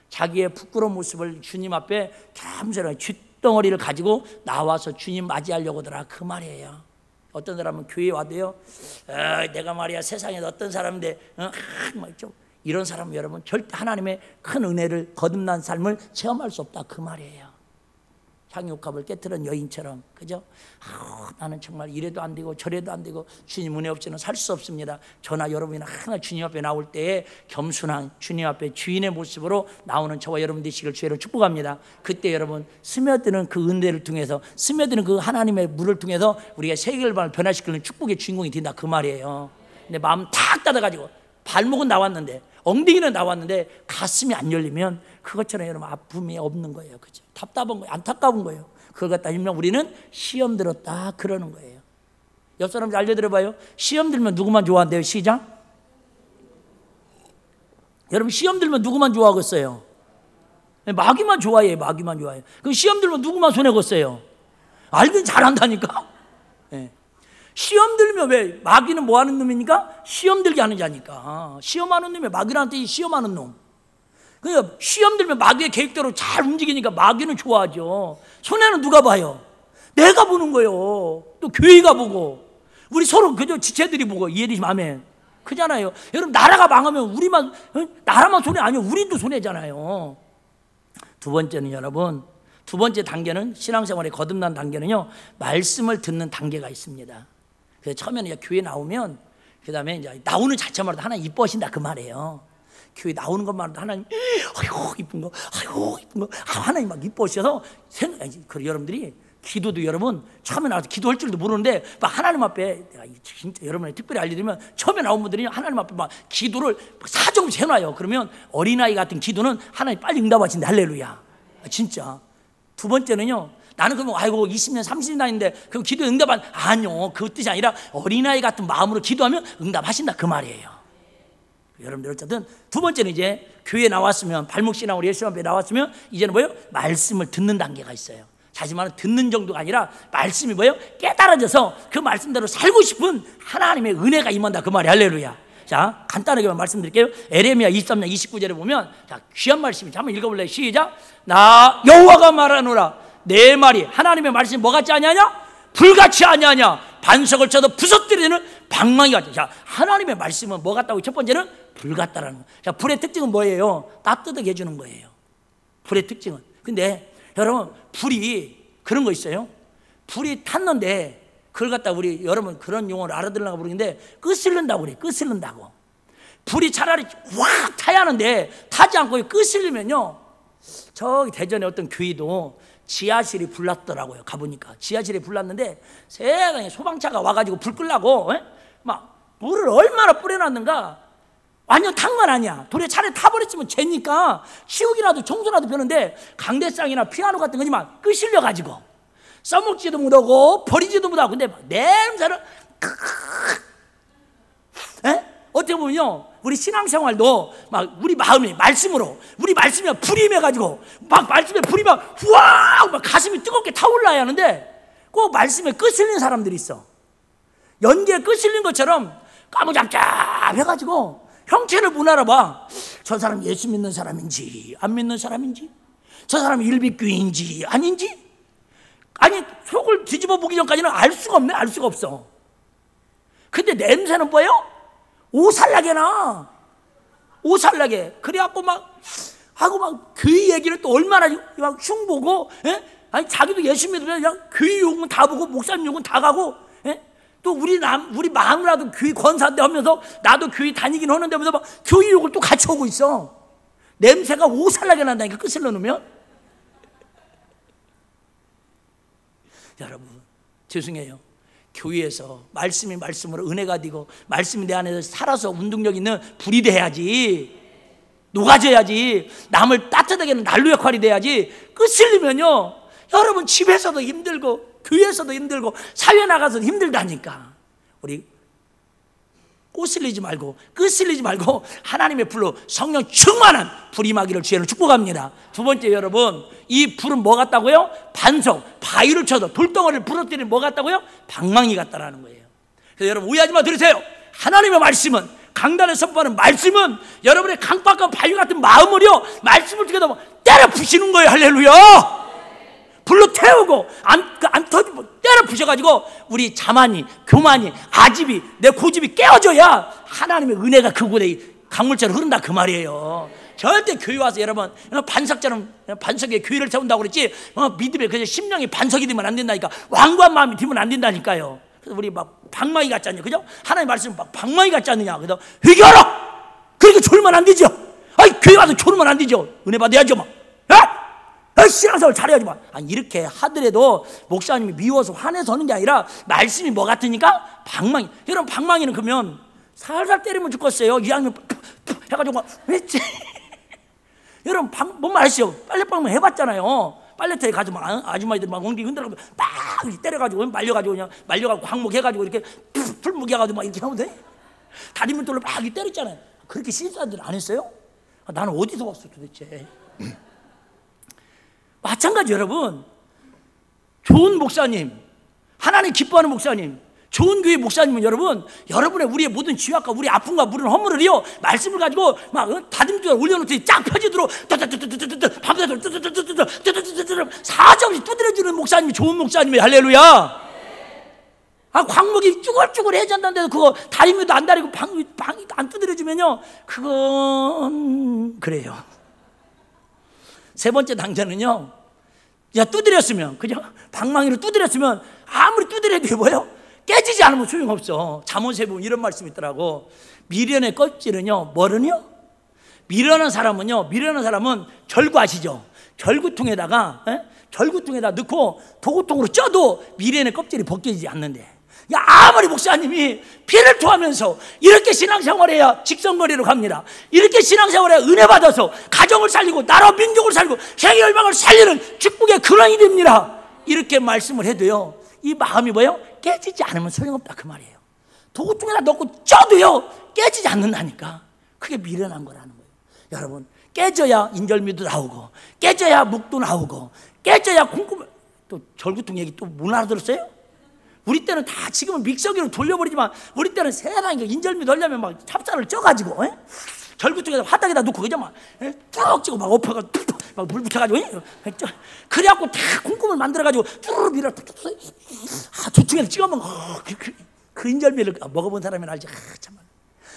자기의 부끄러운 모습을 주님 앞에 겸손하게 쇳덩어리를 가지고 나와서 주님 맞이하려고 하더라, 그 말이에요. 어떤 사람은 교회에 와도요, 내가 말이야 세상에서 어떤 사람인데 좀 이런 사람은 여러분 절대 하나님의 큰 은혜를 거듭난 삶을 체험할 수 없다, 그 말이에요. 향유값을 깨뜨린 여인처럼, 그죠? 나는 정말 이래도 안 되고 저래도 안 되고 주님 은혜 없이는 살 수 없습니다. 저나 여러분이나 하나 주님 앞에 나올 때에 겸손한 주님 앞에 주인의 모습으로 나오는 저와 여러분 되시길 주의로 축복합니다. 그때 여러분 스며드는 그 은혜를 통해서, 스며드는 그 하나님의 물을 통해서 우리가 세계를 변화시키는 축복의 주인공이 된다, 그 말이에요. 근데 마음 탁 닫아가지고 발목은 나왔는데, 엉덩이는 나왔는데 가슴이 안 열리면 그것처럼 여러분 아픔이 없는 거예요. 그죠? 답답한 거예요. 안타까운 거예요. 그걸 갖다 일명 우리는 시험 들었다 그러는 거예요. 옆 사람들 알려드려봐요. 시험 들면 누구만 좋아한대요? 시작. 여러분, 시험 들면 누구만 좋아하겠어요? 마귀만 좋아해요. 마귀만 좋아해요. 그럼 시험 들면 누구만 손해겠어요? 알긴 잘한다니까. 네. 시험 들면 왜? 마귀는 뭐 하는 놈이니까? 시험 들게 하는 자니까. 시험하는 놈이 마귀라는 뜻이 시험하는 놈. 그러니까 시험 들면 마귀의 계획대로 잘 움직이니까 마귀는 좋아하죠. 손해는 누가 봐요? 내가 보는 거예요. 또 교회가 보고 우리 서로 그저 지체들이 보고. 이해되시면 아멘. 그잖아요. 여러분, 나라가 망하면 우리만, 나라만 손해 아니에요. 우리도 손해잖아요. 두 번째는 여러분, 두 번째 단계는, 신앙생활의 거듭난 단계는요, 말씀을 듣는 단계가 있습니다. 그래서 처음에는 이제 교회 나오면, 그 다음에 이제 나오는 자체만으로도 하나님 이뻐하신다, 그 말이에요. 교회 나오는 것만으로도 하나님, 아이고 이쁜 거, 아이고 이쁜 거, 하나님 막 이뻐하셔서 여러분들이 기도도, 여러분 처음에 나와서 기도할 줄도 모르는데 막 하나님 앞에, 내가 진짜 여러분에 특별히 알려드리면, 처음에 나온 분들이 하나님 앞에 막 기도를 사정없이 해놔요. 그러면 어린아이 같은 기도는 하나님 빨리 응답하신다. 할렐루야. 진짜. 두 번째는요, 나는 그러면 아이고 20년 30년 다니는데 그 기도 응답한, 아니요, 그 뜻이 아니라 어린아이 같은 마음으로 기도하면 응답하신다, 그 말이에요. 여러분들 어쨌든 두 번째는 이제 교회에 나왔으면, 발목신앙으로 예수 앞에 나왔으면 이제는 뭐예요? 말씀을 듣는 단계가 있어요. 하지만 듣는 정도가 아니라 말씀이 뭐예요? 깨달아져서 그 말씀대로 살고 싶은 하나님의 은혜가 임한다, 그 말이. 할렐루야. 자, 간단하게만 말씀드릴게요. 에레미야 23장 29절에 보면, 자, 귀한 말씀이죠. 한번 읽어볼래요? 시작. 나 여호와가 말하노라, 내 말이 하나님의 말씀이 뭐 같지 아니하냐? 불같이 아니하냐? 반석을 쳐도 부서뜨리는 방망이 같아. 자, 하나님의 말씀은 뭐 같다고? 첫 번째는 불 같다라는 거. 자, 불의 특징은 뭐예요? 따뜻하게 해주는 거예요. 불의 특징은. 근데 여러분, 불이 그런 거 있어요. 불이 탔는데 그걸 갖다 우리 여러분 그런 용어를 알아들으려고 부르는데, 끄슬른다고 그래. 끄슬른다고. 불이 차라리 확 타야 하는데 타지 않고 끄슬리면요, 저기 대전에 어떤 교회도 지하실이 불났더라고요. 가보니까 지하실이 불났는데 세상에 소방차가 와가지고 불 끄려고 막 물을 얼마나 뿌려놨는가. 완전 탄 건 아니야. 돌에 차라리 타버렸으면 죄니까 치우기라도 청소라도 펴는데, 강대상이나 피아노 같은 거지만 끄실려가지고 써먹지도 못하고 버리지도 못하고. 근데 냄새를 어떻게 보면요, 우리 신앙생활도 막 우리 마음이 말씀으로, 우리 말씀이 불이 임해가지고 막 말씀에 불이 막 후악 막 가슴이 뜨겁게 타올라야 하는데, 꼭 말씀에 끄실린 사람들이 있어. 연기에 끄실린 것처럼 까무잡잡해가지고 형체를 못 알아봐. 저 사람 예수 믿는 사람인지 안 믿는 사람인지, 저 사람 일비교인지 아닌지, 아니 속을 뒤집어 보기 전까지는 알 수가 없네. 알 수가 없어. 근데 냄새는 뭐예요? 오살나게 나. 오살나게. 그래갖고 막 하고 막 교회 얘기를 또 얼마나 막 흉보고, 아니 자기도 예수 믿으면 그냥 교회 욕은 다 보고 목사님 욕은 다 가고, 또 우리 마누라도 교회 권사인데 하면서 나도 교회 다니긴 하는데 하면서 막 교회 욕을 또 같이 오고 있어. 냄새가 오살나게 난다니까, 끄슬러 놓으면. 여러분, 죄송해요. 교회에서 말씀이 말씀으로 은혜가 되고 말씀이 내 안에서 살아서 운동력 있는 불이 돼야지, 녹아져야지, 남을 따뜻하게 하는 난로 역할이 돼야지. 끄슬리면요, 여러분 집에서도 힘들고 교회에서도 힘들고 사회 나가서도 힘들다니까. 우리 꼬슬리지 말고 끄슬리지 말고 하나님의 불로 성령 충만한 불이 임하기를 주의로 축복합니다. 두 번째, 여러분, 이 불은 뭐 같다고요? 반석, 바위를 쳐도 돌덩어리를 부러뜨리는 뭐 같다고요? 방망이 같다라는 거예요. 그래서 여러분 오해하지 마. 들으세요. 하나님의 말씀은, 강단에 선포하는 말씀은 여러분의 강박과 바위 같은 마음을요, 말씀을 통해서 때려 부시는 거예요. 할렐루야. 불로 태우고 안 터지고 때려 부셔가지고 우리 자만이, 교만이, 아집이, 내 고집이 깨어져야 하나님의 은혜가 그 곳에 강물처럼 흐른다 그 말이에요. 절대 교회 와서 여러분 반석처럼 반석에 교회를 세운다고 그랬지 믿음에 그저 심령이 반석이 되면 안 된다니까. 완고한 마음이 되면 안 된다니까요. 그래서 우리 막 방망이 같지 않냐, 그죠? 하나님 말씀 막 방망이 같지 않느냐. 그래서 회개하라. 그러니까 졸면 안 되죠. 아이, 교회 와서 졸면 안 되죠. 은혜 받아야죠 막. 신앙생활 잘해야지 막. 아니, 이렇게 하더라도 목사님이 미워서 화내서 하는 게 아니라 말씀이 뭐 같으니까 방망이. 여러분 방망이는 그러면 살살 때리면 죽겠어요. 이왕이면 해가지고 막 여러분 뭔 말 아시죠? 빨래방만 해봤잖아요. 빨래터에 가서 막 아줌마들 막 엉덩이 흔들어가지고 막 때려가지고 말려가지고 그냥 말려가지고 광목해가지고 이렇게 풀무게해가지고 막 이렇게 하면 돼. 다리문 돌로 막 때렸잖아요. 그렇게 신사들 안 했어요? 나는 어디서 왔어 도대체? 마찬가지. 여러분, 좋은 목사님, 하나님 기뻐하는 목사님, 좋은 교회 목사님은 여러분의 우리의 모든 죄악과 우리 아픔과 모든 허물을요 말씀을 가지고 막 다듬기가 올려놓듯이 쫙 펴지도록 밤새도록 사정없이 두드려주는 목사님이 좋은 목사님이에요. 할렐루야. 광목이 쭈글쭈글해진다는데도 그거 다리미도 안 다리고 방이 안 두드려주면요, 그건 그래요. 세 번째 단계는요, 두드렸으면, 그죠? 방망이로 두드렸으면 아무리 두드려도 뭐예요? 깨지지 않으면 소용없어. 잠언서에 보면 이런 말씀이 있더라고. 미련의 껍질은요, 뭐는요? 미련한 사람은 절구 아시죠? 절구통에다가 넣고 도구통으로 쪄도 미련의 껍질이 벗겨지지 않는데, 아무리 목사님이 피를 토하면서 이렇게 신앙생활해야 직성거리로 갑니다. 이렇게 신앙생활해야 은혜 받아서 가정을 살리고 나라 민족을 살리고 세계 열방을 살리는 축복의 근원이 됩니다. 이렇게 말씀을 해도요, 이 마음이 뭐예요? 깨지지 않으면 소용없다 그 말이에요. 도구통에다 넣고 쪄도요 깨지지 않는다니까. 그게 미련한 거라는 거예요. 여러분, 깨져야 인절미도 나오고, 깨져야 묵도 나오고, 깨져야 콩고물. 또 절구통 얘기 또 못 알아들었어요? 우리 때는 다 지금은 믹서기로 돌려버리지만 우리 때는 세상에 인절미도 하려면 막 찹쌀을 쪄가지고 절구통에다 화딱에다 놓고 그죠? 쭉 찌고 막 엎어가 막 물 붙여가지고 그래갖고 다 콩고물 만들어가지고 쭈르르 밀어 두통에다 찍어 먹어. 그 인절미를 먹어본 사람은 알지. 참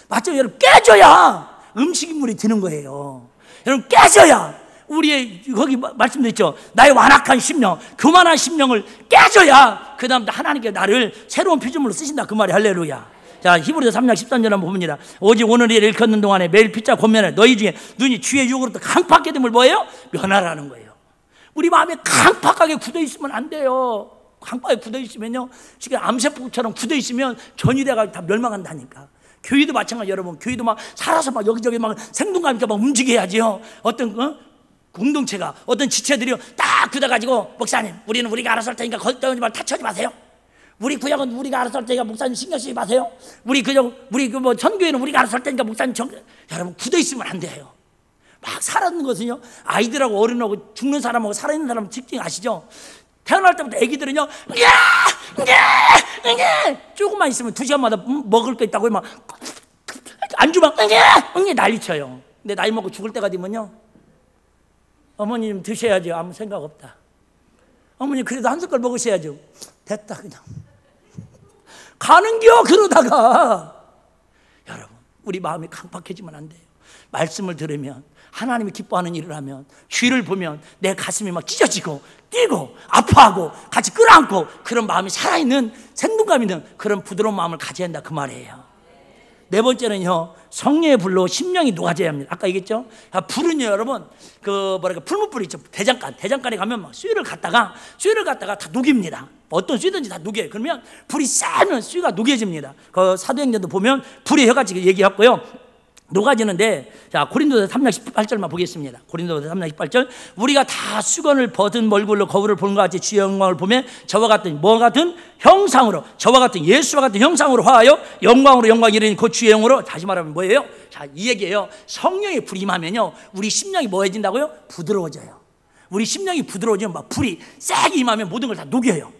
맞죠? 여러분, 깨져야 음식물이 드는 거예요. 여러분, 깨져야 우리의 거기 말씀도 있죠. 나의 완악한 심령, 교만한 심령을 깨져야 그 다음부터 하나님께 나를 새로운 피조물로 쓰신다 그 말이. 할렐루야. 자, 히브리서 3장 13절 한번 봅니다. 오직 오늘 일을 일컫는 동안에 매일 피자 권면해 너희 중에 눈이 주의 유혹으로부터 강팍하게 됨을 뭐예요? 면하라는 거예요. 우리 마음에 강팍하게 굳어 있으면 안 돼요. 강팍하게 굳어 있으면요, 지금 암세포처럼 굳어 있으면 전이돼가 다 멸망한다니까. 교회도 마찬가지. 여러분, 교회도 막 살아서 막 여기저기 막 생동감 있게 막 움직여야지요. 어떤 공동체가, 어떤 지체들이요 딱 굳어가지고, 목사님 우리는 우리가 알아서 할 테니까 걸떠오지 말고 타치하지 마세요. 우리 구역은 우리가 알아서 할 테니까 목사님 신경 쓰지 마세요. 우리 선교회는 우리가 알아서 할 테니까 목사님 여러분, 굳어 있으면 안 돼요. 막 살아있는 것은요, 아이들하고 어른하고 죽는 사람하고 살아있는 사람 특징 아시죠? 태어날 때부터 애기들은요, 조금만 있으면 2시간마다 먹을 거 있다고 막 안 주면 난리쳐요. 근데 나이 먹고 죽을 때가 되면요, 어머님 드셔야죠. 아무 생각 없다. 어머님 그래도 한 숟갈 먹으셔야죠. 됐다 그냥 가는겨. 그러다가 여러분, 우리 마음이 강팍해지면 안 돼요. 말씀을 들으면, 하나님이 기뻐하는 일을 하면, 주의를 보면 내 가슴이 막 찢어지고 뛰고 아파하고 같이 끌어안고, 그런 마음이 살아있는 생동감 있는 그런 부드러운 마음을 가져야 한다 그 말이에요. 네 번째는요, 성령의 불로 심령이 녹아져야 합니다. 아까 얘기했죠? 불은요, 여러분, 풀무불 있죠. 대장간에 가면 막 수유를 갖다가 다 녹입니다. 어떤 수유든지 다 녹여요. 그러면 불이 세면 수유가 녹여집니다. 그 사도행전도 보면 불의 혀같이 얘기했고요. 녹아지는데, 자, 고린도서 3장 18절만 보겠습니다. 고린도서 3장 18절. 우리가 다 수건을 벗은 얼굴로 거울을 보는 것 같이 주의 영광을 보며 저와 같은, 뭐와 같은 형상으로, 저와 같은 예수와 같은 형상으로 화하여 영광으로 영광 이르니 그 주의 영으로, 다시 말하면 뭐예요? 자, 이 얘기예요. 성령의 불이 임하면요, 우리 심령이 뭐해진다고요? 부드러워져요. 우리 심령이 부드러워지면 막 불이 세게 임하면 모든 걸 다 녹여요.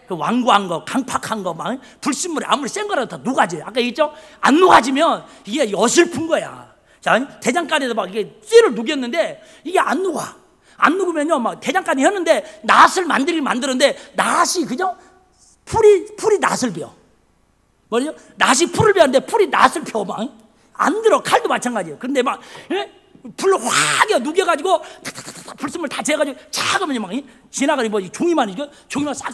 그 완고한 거, 강팍한 거, 막 불순물에 아무리 센 거라도 다 녹아져요. 아까 얘기했죠? 안 녹아지면 이게 어설픈 거야. 자, 대장간에서 막 이게 쇠를 녹였는데 이게 안 녹아. 안 녹으면요, 막 대장간이 혔는데 낫을 만들었는데 낫이 그죠? 풀이 낫을 베어. 뭐죠? 낫이 풀을 베었는데 풀이 낫을 펴. 막 안 들어. 칼도 마찬가지예요. 그런데 막 불로 확 녹여가지고 불순물 다 재가지고 차가면 막 지나가니 뭐 종이만 싹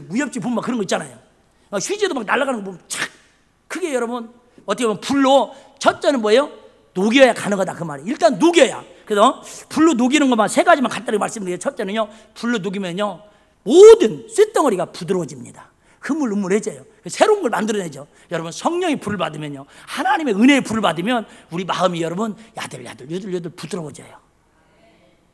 무협지 보면 그런 거 있잖아요. 휴지도 막 날아가는 거 보면 착. 그게 여러분 어떻게 보면 불로, 첫째는 뭐예요? 녹여야 가능하다 그 말이에요. 일단 녹여야. 그래서 불로 녹이는 것만 세 가지만 간단히 말씀드려요. 첫째는요, 불로 녹이면요 모든 쇳덩어리가 부드러워집니다. 흐물흐물해져요. 새로운 걸 만들어내죠. 여러분, 성령의 불을 받으면요, 하나님의 은혜의 불을 받으면 우리 마음이 여러분 야들야들 유들유들 부드러워져요.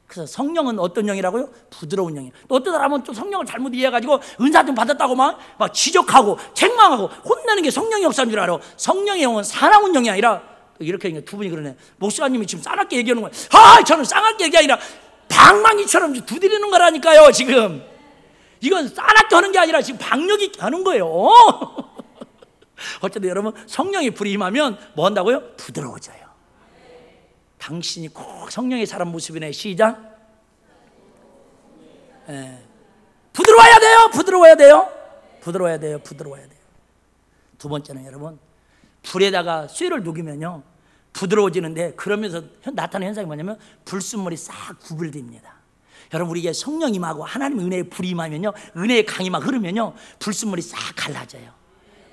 그래서 성령은 어떤 영이라고요? 부드러운 영이에요. 또 어떤 사람은 또 성령을 잘못 이해해가지고 은사 좀 받았다고 막 지적하고 책망하고 혼내는 게 성령의 역사인 줄 알아. 성령의 영은 사나운 영이 아니라, 이렇게 두 분이 그러네. 목사님이 지금 싸납게 얘기하는 거예요. 저는 싸납게 얘기 아니라 방망이처럼 두드리는 거라니까요. 지금 이건 싸납게 하는 게 아니라 지금 박력이 하는 거예요. 어쨌든 여러분, 성령의 불이 임하면 뭐 한다고요? 부드러워져요. 당신이 꼭 성령의 사람 모습이네. 시작. 부드러워야 돼요. 부드러워야 돼요. 부드러워야 돼요. 부드러워야 돼요. 두 번째는 여러분, 불에다가 쇠를 녹이면요 부드러워지는데, 그러면서 나타나는 현상이 뭐냐면 불순물이 싹 구별됩니다. 여러분, 우리 이게 성령 임하고 하나님의 은혜의 불이 임하면요, 은혜의 강이 막 흐르면요 불순물이 싹 갈라져요.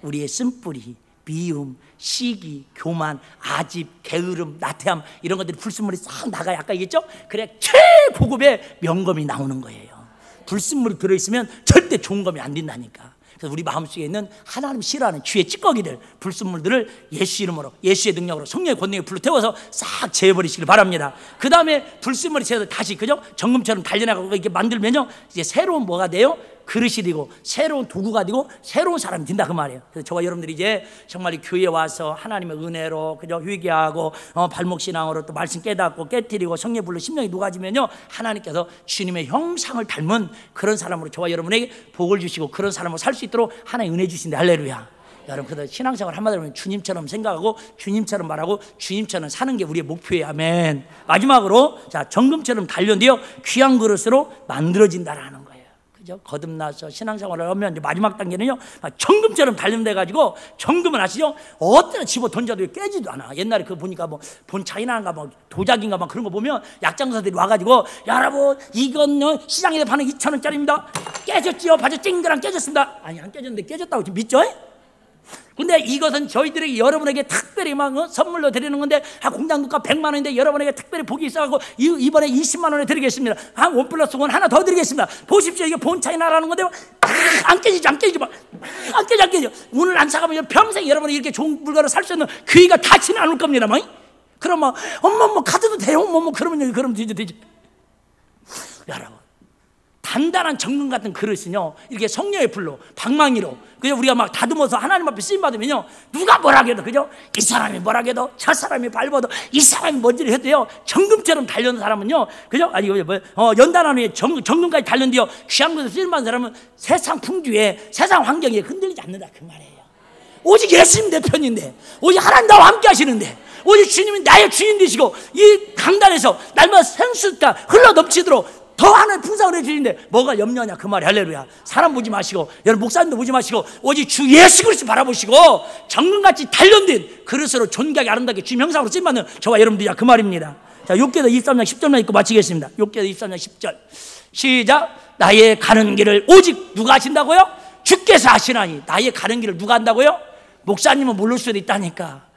우리의 쓴뿌리, 미움, 시기, 교만, 아집, 게으름, 나태함, 이런 것들이 불순물이 싹 나가요. 아까 얘기했죠? 그래 최고급의 명검이 나오는 거예요. 불순물이 들어있으면 절대 좋은 검이 안 된다니까. 그래서 우리 마음속에 있는 하나님 싫어하는 주의 찌꺼기들, 불순물들을 예수 이름으로, 예수의 능력으로, 성령의 권능에 불로 태워서 싹 제어버리시길 바랍니다. 그 다음에 불순물이 새어서 다시 그죠? 정금처럼 달려나가고 이렇게 만들면요 이제 새로운 뭐가 돼요? 그릇이 되고 새로운 도구가 되고 새로운 사람이 된다 그 말이에요. 그래서 저와 여러분들이 이제 정말 이 교회에 와서 하나님의 은혜로 그죠? 회개하고 발목 신앙으로 또 말씀 깨닫고 깨뜨리고 성령의 불로 심령이 녹아지면요 하나님께서 주님의 형상을 닮은 그런 사람으로 저와 여러분에게 복을 주시고 그런 사람으로 살 수 있도록 하나님 은혜 주신다. 할렐루야. 여러분, 그래서 신앙생활 한마디로 하면 주님처럼 생각하고 주님처럼 말하고 주님처럼 사는 게 우리의 목표예요. 아멘. 마지막으로, 자, 정금처럼 단련되어 귀한 그릇으로 만들어진다라는 거예요. 그죠? 거듭나서 신앙생활을 하면 이제 마지막 단계는요, 정금처럼 단련돼가지고, 정금은 아시죠? 어디다 집어 던져도 깨지도 않아. 옛날에 그거 보니까 뭐 본 차이나인가 뭐 도자기인가 막 그런 거 보면 약장사들이 와가지고, 여러분 이건 시장에서 파는 2,000원짜리입니다. 깨졌지요? 봐서 찡그랑 깨졌습니다. 아니, 안 깨졌는데 깨졌다고 지금 믿죠? 근데 이것은 저희들이 여러분에게 특별히 막 선물로 드리는 건데, 공장국가 100만 원인데 여러분에게 특별히 복이 있어가지고 이번에 20만 원에 드리겠습니다. 한 원 플러스 원 하나 더 드리겠습니다. 보십시오, 이게 본차이 나라는 건데 안 깨지죠, 안 깨지죠, 안 깨져, 안 깨져. 오늘 안 사가면 평생 여러분이 이렇게 좋은 물건을 살 수 있는 기회가 닿지는 않을 겁니다. 뭐. 그럼 뭐 엄마 뭐 카드도 돼요, 뭐 그러면 되죠. 여러분, 단단한 정금 같은 그릇은요 이렇게 성령의 불로 방망이로 그냥 우리가 막 다듬어서 하나님 앞에 쓰임 받으면요 누가 뭐라 해도 그죠? 이 사람이 뭐라 해도 저 사람이 밟아도 이 사람이 뭔지를 해도요 정금처럼 단련한 사람은요 그죠? 아니 연단한 후에 정금까지 단련되어 귀한 것을 쓰임 받은 사람은 세상 풍주에 세상 환경에 흔들리지 않는다 그 말이에요. 오직 예수님 내 편인데, 오직 하나님 나와 함께 하시는데, 오직 주님이 나의 주인 되시고 이 강단에서 날마다 생수가 흘러 넘치도록 더 하나님 풍성을 해주시는데 뭐가 염려냐 그 말이. 할렐루야. 사람 보지 마시고, 여러분 목사님도 보지 마시고 오직 주 예수 그리스도 바라보시고 정금같이 단련된 그릇으로 존귀하게 아름답게 주님 형상으로 쓰임받는 저와 여러분들이야 그 말입니다. 자, 욥기서 23장 10절만 읽고 마치겠습니다. 욥기서 23장 10절 시작. 나의 가는 길을 오직 누가 하신다고요? 주께서 하시나니. 나의 가는 길을 누가 한다고요? 목사님은 모를 수도 있다니까.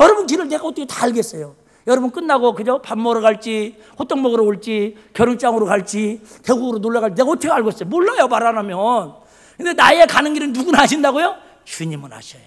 여러분 길을 내가 어떻게 다 알겠어요? 여러분 끝나고 그죠? 밥 먹으러 갈지, 호떡 먹으러 올지, 결혼장으로 갈지, 태국으로 놀러 갈지 내가 어떻게 알겠어요? 몰라요, 말 안 하면. 근데 나의 가는 길은 누구나 하신다고요? 주님은 하셔요.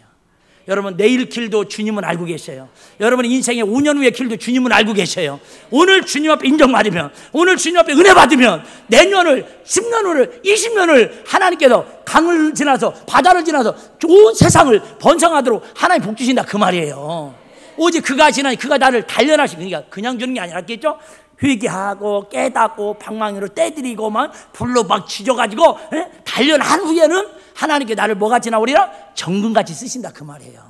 여러분 내일 길도 주님은 알고 계셔요. 여러분 인생의 5년 후의 길도 주님은 알고 계셔요. 오늘 주님 앞에 인정받으면, 오늘 주님 앞에 은혜 받으면 내년을, 10년 후를, 20년을 하나님께서 강을 지나서 바다를 지나서 좋은 세상을 번성하도록 하나님 복 주신다 그 말이에요. 오직 그가 지나니 그가 나를 단련하시고, 그러니까 그냥 주는 게 아니라겠죠. 회개하고 깨닫고 방망이로 떼드리고 막 불로 막 지져가지고 단련한 후에는 하나님께 나를 뭐가 지나오리라? 정금같이 쓰신다 그 말이에요.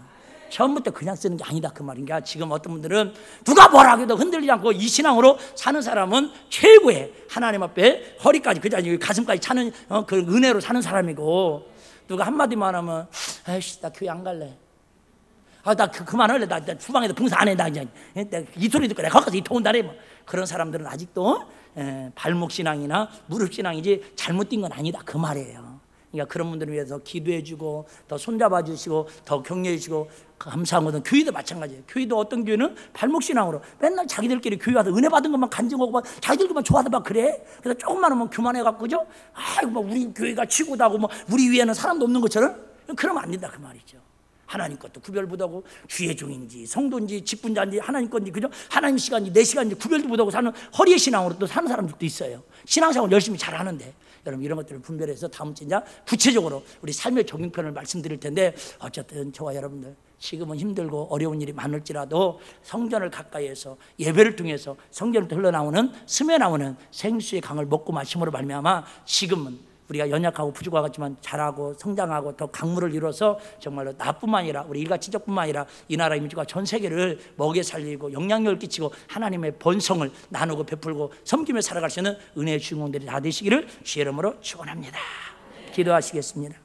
처음부터 그냥 쓰는 게 아니다 그 말인가. 지금 어떤 분들은 누가 뭐라 해도 흔들리지 않고 이 신앙으로 사는 사람은 최고의 하나님 앞에 허리까지 그 자리 가슴까지 차는 그 은혜로 사는 사람이고, 누가 한마디만 하면 아이씨 나 교회 안 갈래, 나 그만할래, 나 주방에서 봉사 안 해, 나 이제 이 소리 듣고 내가 거기서 이 토온다래. 뭐 그런 사람들은 아직도 발목 신앙이나 무릎 신앙이지 잘못 뛴 건 아니다 그 말이에요. 그러니까 그런 분들을 위해서 기도해주고 더 손잡아주시고 더 격려해주시고 감사한 것은 교회도 마찬가지예요. 교회도 어떤 교회는 발목 신앙으로 맨날 자기들끼리 교회 와서 은혜 받은 것만 간증하고 막 자기들끼리만 좋아서 막 그래. 그래서 조금만 하면 교만해갖고 그죠? 아이고 막 우리 교회가 최고다고 뭐 우리 위에는 사람도 없는 것처럼 그러면 안 된다 그 말이죠. 하나님 것도 구별 못하고 주의 종인지 성도인지 직분자인지 하나님 건지 그죠? 하나님 시간인지 내 시간인지 구별도 못하고 사는 허리의 신앙으로 또 사는 사람들도 있어요. 신앙생활 열심히 잘하는데 여러분 이런 것들을 분별해서 다음 주에 구체적으로 우리 삶의 적용편을 말씀드릴 텐데, 어쨌든 저와 여러분들 지금은 힘들고 어려운 일이 많을지라도 성전을 가까이에서 예배를 통해서 성전부터 흘러나오는 스며나오는 생수의 강을 먹고 마심으로 말미암아 지금은 우리가 연약하고 부족하겠지만 잘하고 성장하고 더 강물을 이뤄서 정말로 나뿐만 아니라 우리 일가 친척뿐만 아니라 이 나라 민족과 전 세계를 먹여 살리고 영향력을 끼치고 하나님의 번성을 나누고 베풀고 섬기며 살아갈 수 있는 은혜의 주인공들이 다 되시기를 주의 이름으로 축원합니다. 기도하시겠습니다.